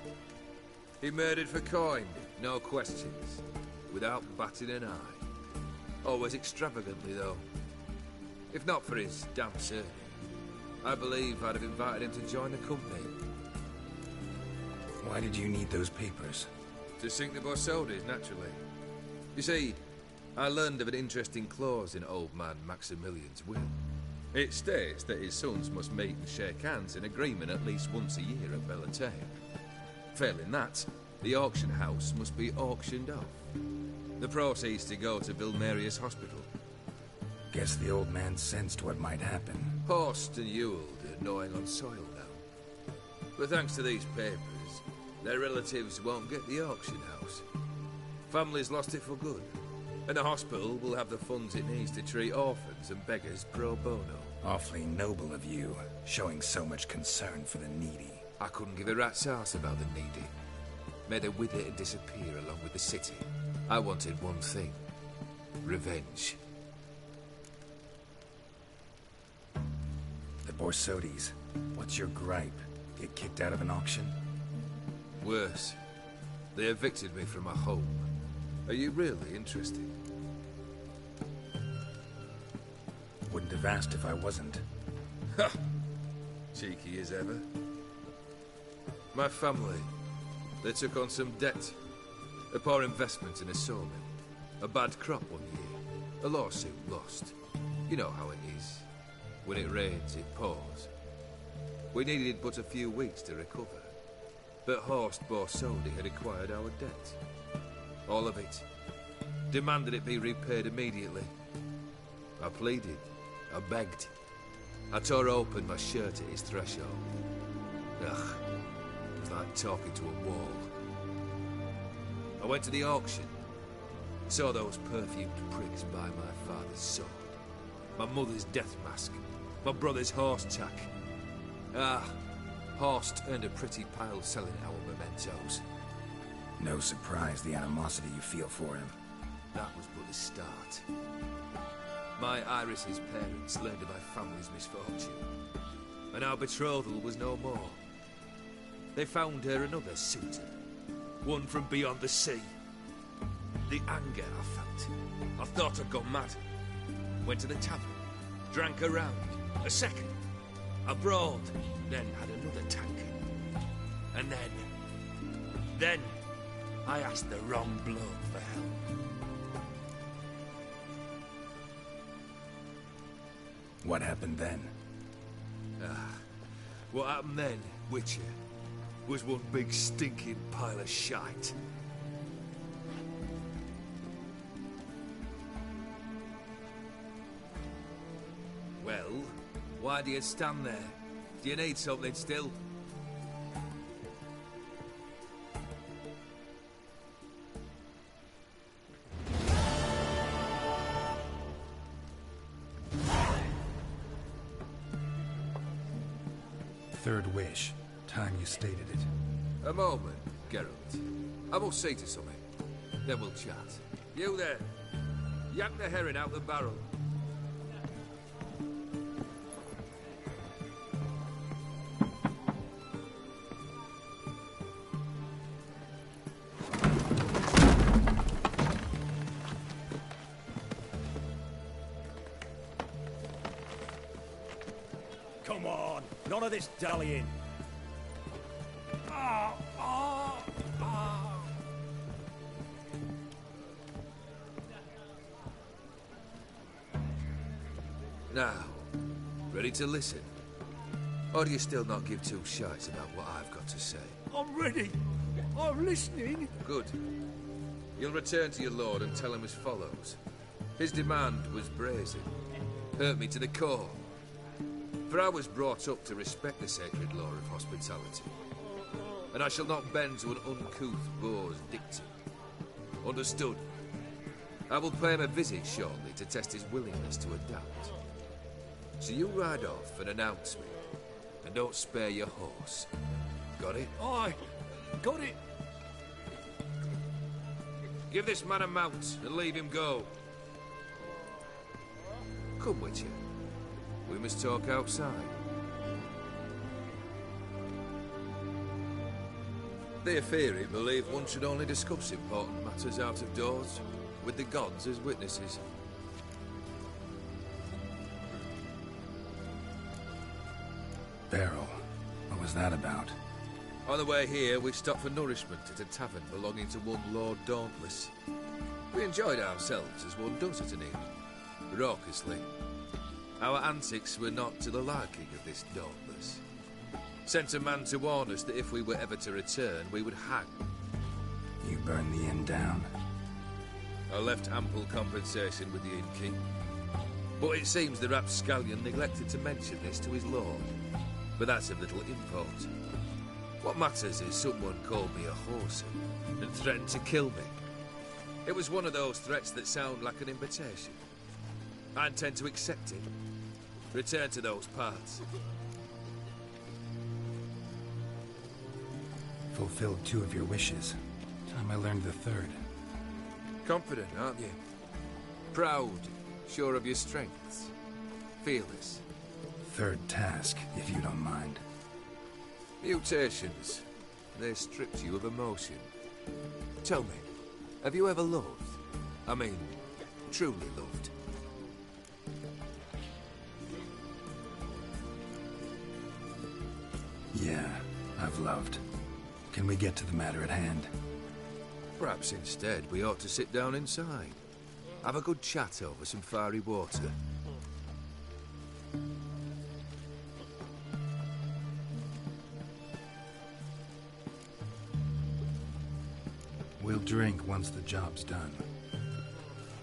He murdered for coin, no questions, without batting an eye. Always extravagantly, though. If not for his damn surname, I believe I'd have invited him to join the company. Why did you need those papers? To sink the Borsodis, naturally. You see, I learned of an interesting clause in old man Maximilian's will. It states that his sons must meet and shake hands in agreement at least once a year at Bellatane. Failing that, the auction house must be auctioned off. The proceeds to go to Vilmerius Hospital. Guess the old man sensed what might happen. Horst and Ewald are gnawing on soil now. But thanks to these papers, their relatives won't get the auction house. Families lost it for good. And the hospital will have the funds it needs to treat orphans and beggars pro bono. Awfully noble of you, showing so much concern for the needy. I couldn't give a rat's ass about the needy. Made her wither and disappear along with the city. I wanted one thing. Revenge. The Borsodis. What's your gripe? Get kicked out of an auction? Worse. They evicted me from my home. Are you really interested? Wouldn't have asked if I wasn't. Ha! Cheeky as ever. My family, they took on some debt. A poor investment in a sawmill. A bad crop one year. A lawsuit lost. You know how it is. When it rains, it pours. We needed but a few weeks to recover. But Horst Borsodi had acquired our debt. All of it. Demanded it be repaid immediately. I pleaded. I begged. I tore open my shirt at his threshold. Ugh. It was like talking to a wall. I went to the auction. Saw those perfumed pricks buy my father's sword. My mother's death mask. My brother's horse tack. Ah, Horst earned a pretty pile selling our mementos. No surprise the animosity you feel for him. That was but the start. My Iris's parents learned of my family's misfortune, and our betrothal was no more. They found her another suitor, one from beyond the sea. The anger I felt, I thought I'd gone mad. Went to the tavern, drank a round, a second, I brawled, then had another tank. And then, Then, I asked the wrong bloke for help. What happened then? What happened then, Witcher, was one big stinking pile of shite. Well, why do you stand there? Do you need something still? Third wish. Time you stated it. A moment, Geralt. I must see to something. Then we'll chat. You there. Yank the herring out the barrel. Come on, none of this dallying. Now, ready to listen? Or do you still not give two shites about what I've got to say? I'm ready. I'm listening. Good. You'll return to your lord and tell him as follows. His demand was brazen. Hurt me to the core. For I was brought up to respect the sacred law of hospitality. And I shall not bend to an uncouth boor's dictum. Understood? I will pay him a visit shortly to test his willingness to adapt. So you ride off and announce me. And don't spare your horse. Got it? Aye, got it. Give this man a mount and leave him go. Come, Witcher. We must talk outside. The Aetheri believe one should only discuss important matters out of doors, with the gods as witnesses. Barrel. What was that about? On the way here, we stopped for nourishment at a tavern belonging to one Lord Dauntless. We enjoyed ourselves as one does at an inn, raucously. Our antics were not to the liking of this Dauntless. Sent a man to warn us that if we were ever to return, we would hang. You burned the inn down. I left ample compensation with the innkeep. But it seems the rapscallion neglected to mention this to his lord. But that's of little import. What matters is someone called me a whoreson and threatened to kill me. It was one of those threats that sound like an invitation. I intend to accept it. Return to those parts. Fulfilled 2 of your wishes. Time I learned the 3rd. Confident, aren't you? Proud, sure of your strengths. Fearless. 3rd task, if you don't mind. Mutations. They stripped you of emotion. Tell me, have you ever loved? I mean, truly loved? Yeah, I've loved. Can we get to the matter at hand? Perhaps instead we ought to sit down inside. Have a good chat over some fiery water. We'll drink once the job's done.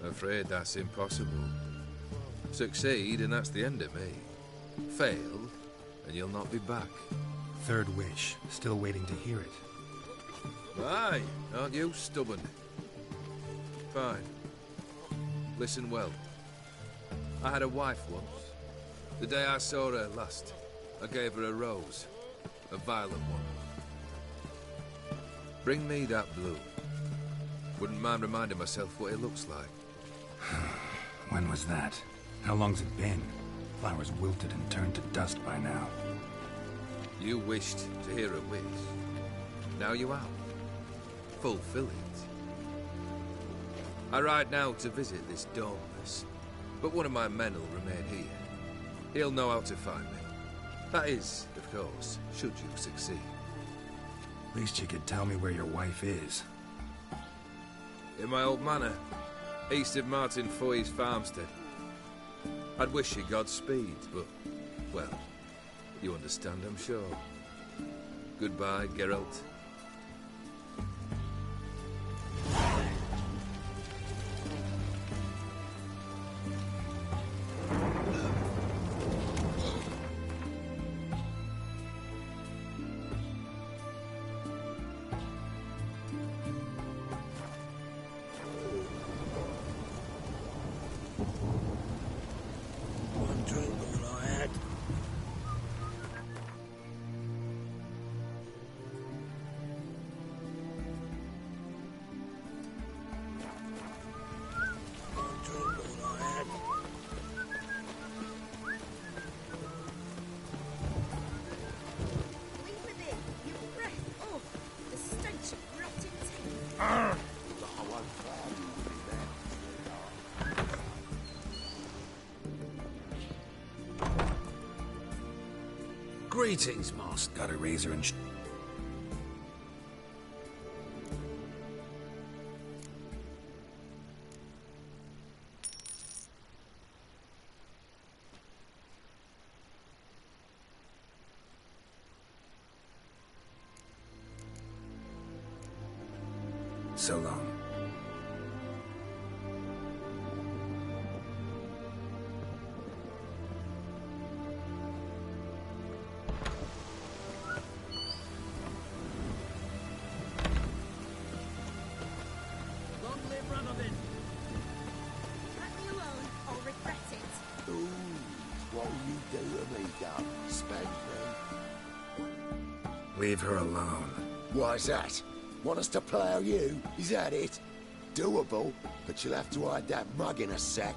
Afraid that's impossible. Succeed and that's the end of me. Fail and you'll not be back. 3rd wish. Still waiting to hear it. Aye, aren't you stubborn? Fine. Listen well. I had a wife once. The day I saw her last, I gave her a rose. A violet one. Bring me that blue. Wouldn't mind reminding myself what it looks like. When was that? How long's it been? Flowers wilted and turned to dust by now. You wished to hear a wish. Now you have. Fulfill it. I ride now to visit this Dauntless, but one of my men will remain here. He'll know how to find me. That is, of course, should you succeed. Least you could tell me where your wife is. In my old manor, east of Martin Foy's farmstead. I'd wish you Godspeed, but, well, you understand, I'm sure. Goodbye, Geralt. One drink all I had. One drink all I had. Leave with it. Your breath. Oh, the stench of rotting teeth. Greetings, master. Got a razor and So long. Long live Radovid. Let me alone. I'll regret it. Ooh, what will you do to me, Doc? Spank me? Leave her alone. Why's that? Want us to plough you? Is that it? Doable, but you'll have to hide that mug in a sec.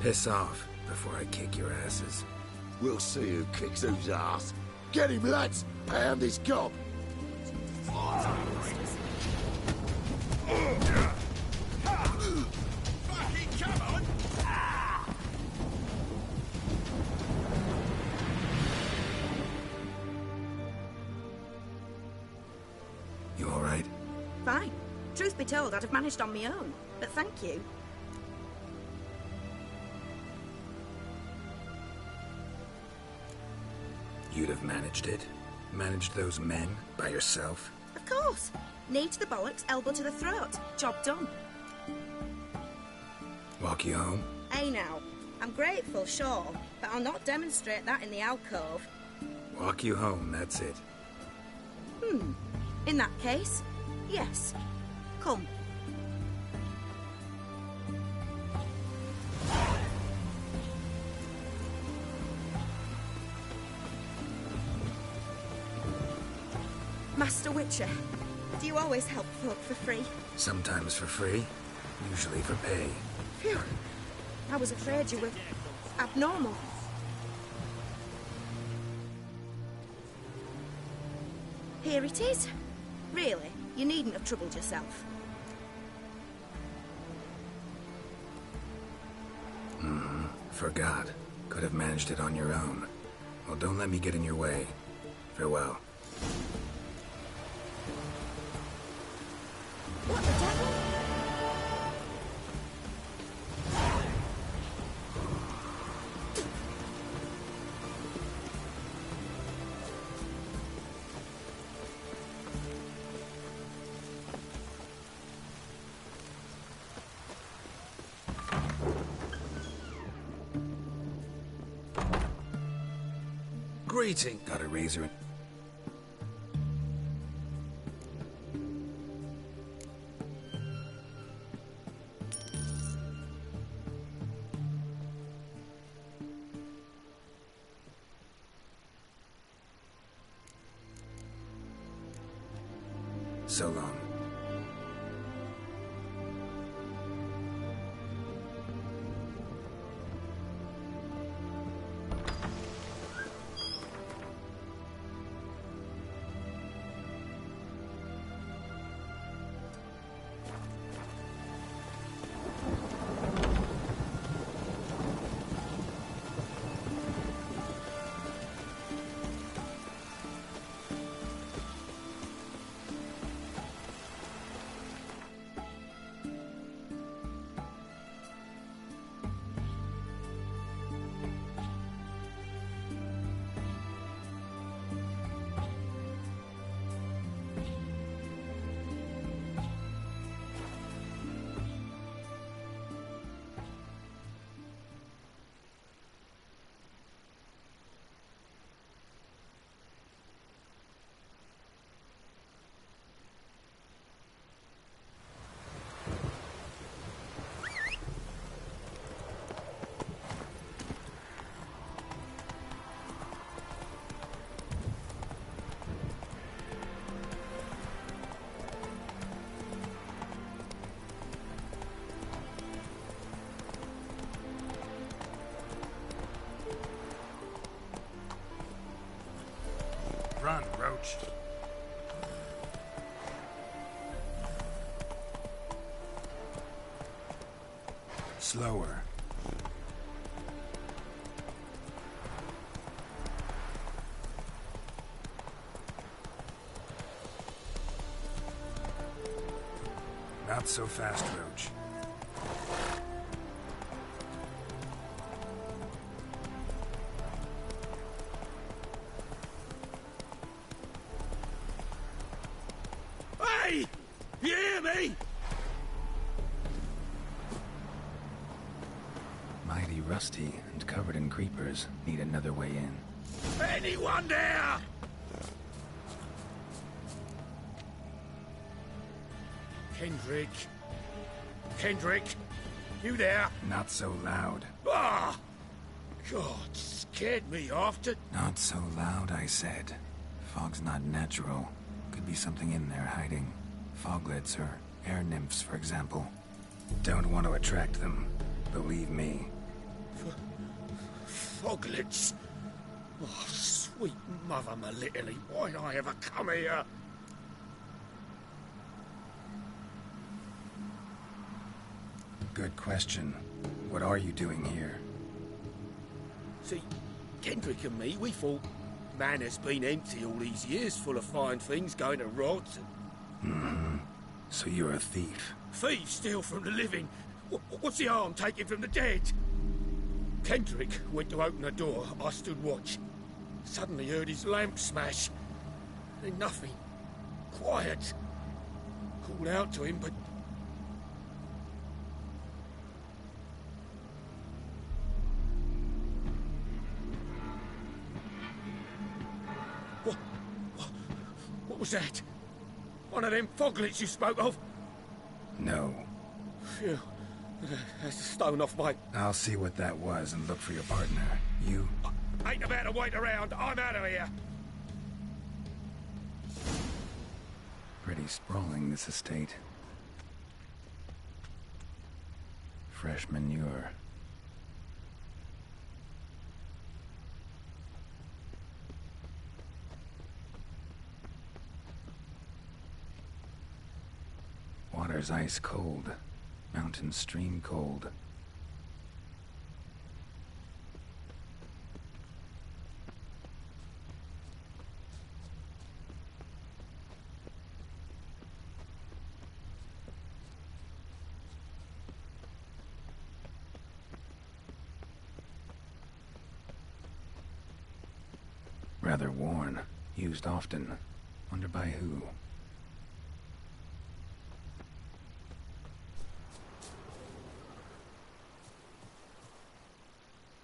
Piss off before I kick your asses. We'll see who kicks whose ass. Get him, lads! Pound his gob! Fucking come on! You all right? Fine. Truth be told, I'd have managed on my own. But thank you. You'd have managed it? Managed those men by yourself? Of course. Knee to the bollocks, elbow to the throat. Job done. Walk you home? Hey now. I'm grateful, sure, but I'll not demonstrate that in the alcove. Walk you home, that's it. In that case, yes. Come. Master Witcher, do you always help folk for free? Sometimes for free, usually for pay. Phew. I was afraid you were abnormal. Here it is. Really, you needn't have troubled yourself. Forgot. Could have managed it on your own. Well, don't let me get in your way. Farewell. What the devil? Greeting. Got a razor and... So long. Roach. Slower. Not so fast, Roach. Hey! You hear me? Mighty rusty and covered in creepers. Need another way in. Anyone there? Kendrick. Kendrick, you there? Not so loud. Ah! God, scared me off to... Not so loud, I said. Fog's not natural. Could be something in there hiding. Foglets or air nymphs, for example. Don't want to attract them. Believe me. Foglets? Oh, sweet mother Melitterly, why'd I ever come here? Good question. What are you doing here? See, Kendrick and me, we thought Manor's been empty all these years, full of fine things going to rot. Mm-hmm. So you're a thief. Thieves steal from the living. What's the harm taking from the dead? Kendrick went to open the door. I stood watch. Suddenly heard his lamp smash. Then nothing. Quiet. Called out to him, but... What was that? One of them foglets you spoke of? No. Phew. That's a stone off my... I'll see what that was and look for your partner. You... Ain't about to wait around. I'm out of here. Pretty sprawling, this estate. Fresh manure. Water's ice cold. Mountain stream cold. Rather worn. Used often. Wonder by who.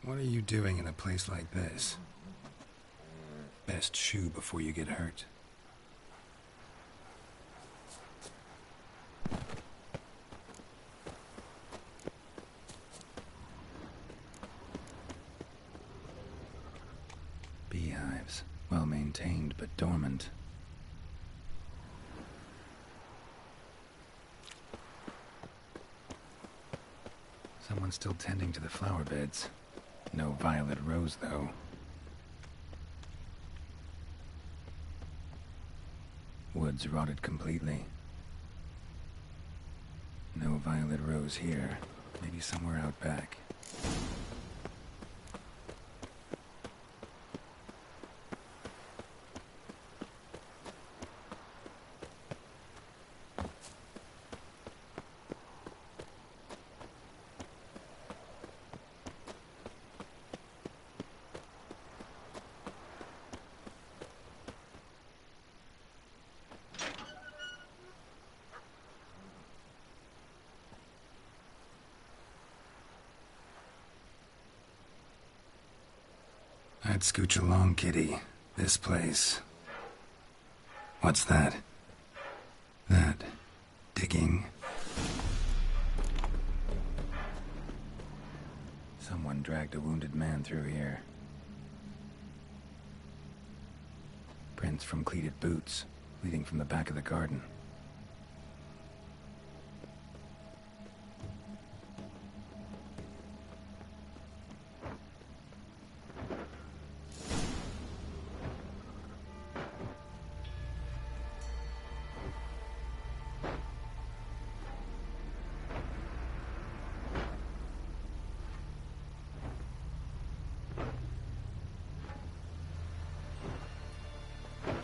What are you doing in a place like this? Best shoe before you get hurt. Beehives. Well maintained, but dormant. Someone's still tending to the flower beds. No violet rose, though. Woods rotted completely. No violet rose here. Maybe somewhere out back. I'd scooch along, kitty. This place. What's that? That. Digging. Someone dragged a wounded man through here. Prints from cleated boots, leading from the back of the garden.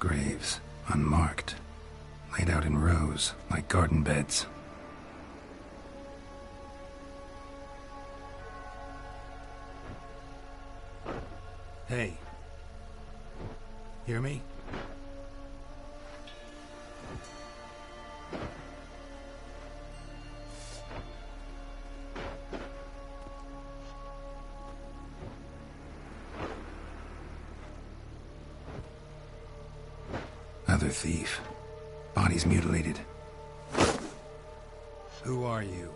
Graves, unmarked, laid out in rows like garden beds. Hey. Hear me? Other thief. Bodies mutilated. Who are you?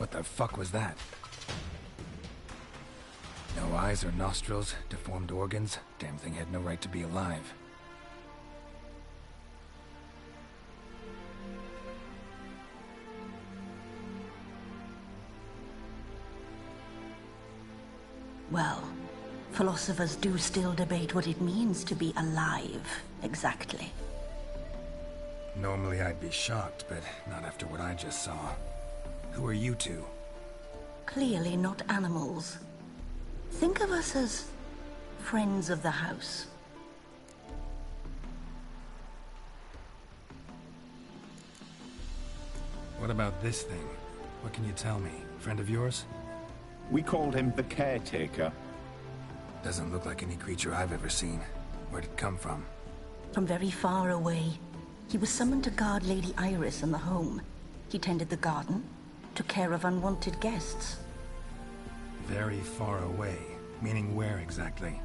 What the fuck was that? No eyes or nostrils, deformed organs. Damn thing had no right to be alive. Well, philosophers do still debate what it means to be alive, exactly. Normally I'd be shocked, but not after what I just saw. Who are you two? Clearly not animals. Think of us as friends of the house. What about this thing? What can you tell me? Friend of yours? We called him the Caretaker. Doesn't look like any creature I've ever seen. Where'd it come from? From very far away. He was summoned to guard Lady Iris in the home. He tended the garden, took care of unwanted guests. Very far away. Meaning where exactly?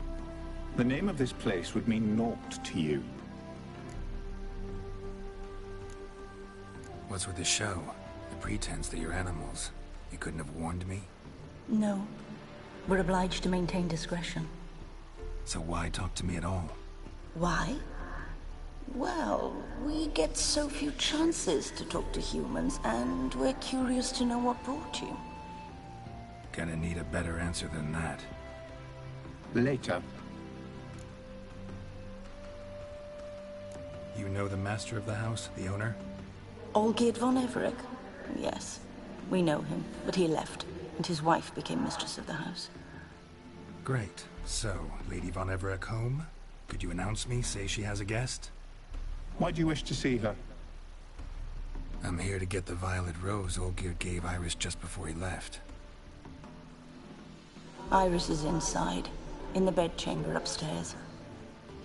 The name of this place would mean naught to you. What's with the show? The pretense that you're animals. You couldn't have warned me? No. We're obliged to maintain discretion. So why talk to me at all? Why? Well, we get so few chances to talk to humans, and we're curious to know what brought you. Gonna need a better answer than that. Later. You know the master of the house, the owner? Olgierd von Everec? Yes. We know him, but he left, and his wife became mistress of the house. Great. So, Lady von Everec home? Could you announce me, say she has a guest? Why do you wish to see her? I'm here to get the violet rose Olgierd gave Iris just before he left. Iris is inside, in the bedchamber upstairs.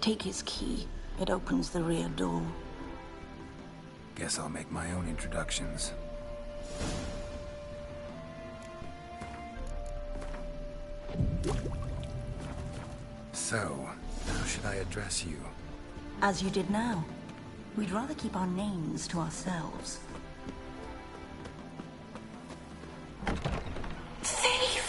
Take his key. It opens the rear door. Guess I'll make my own introductions. So, how should I address you? As you did now. We'd rather keep our names to ourselves. Thief!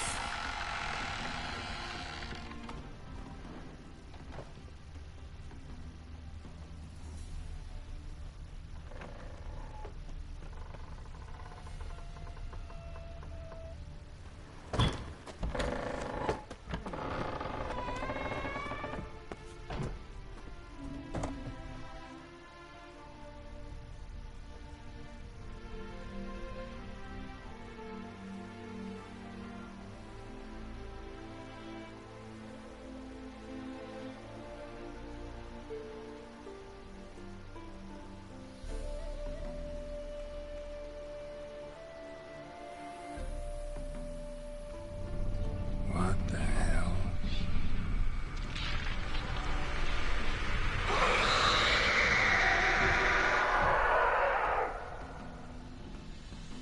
What the hell?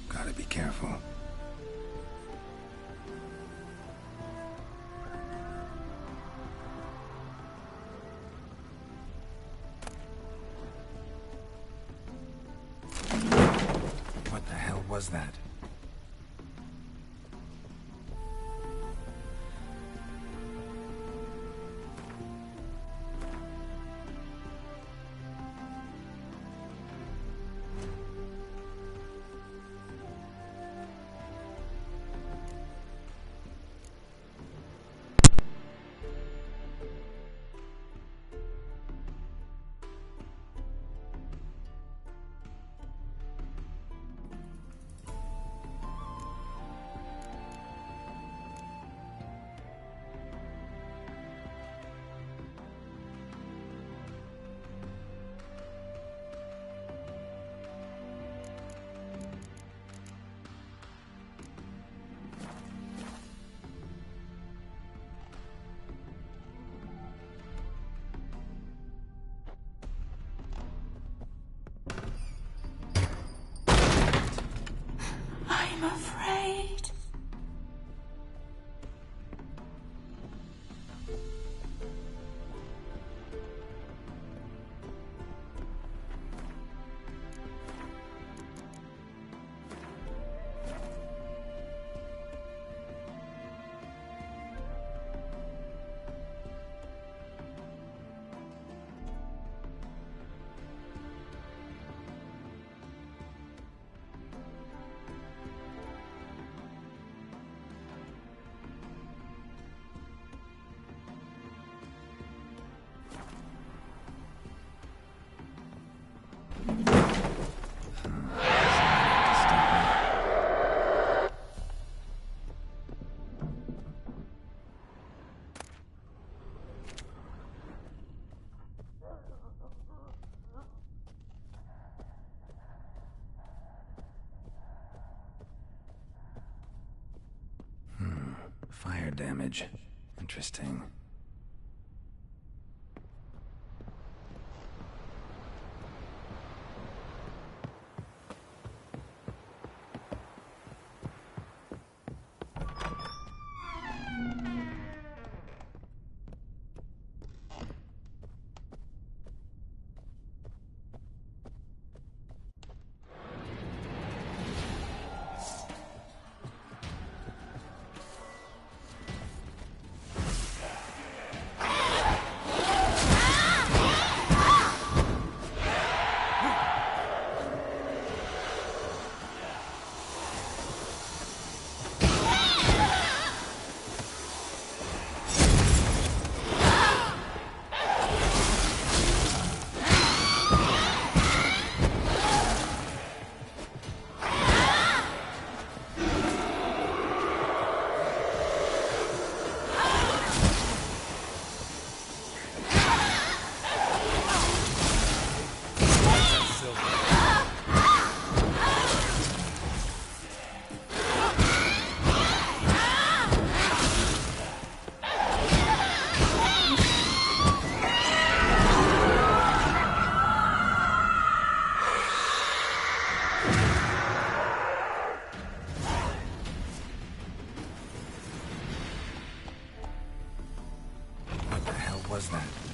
Gotta be careful. What the hell was that? I'm afraid. Fire damage. Interesting. was that?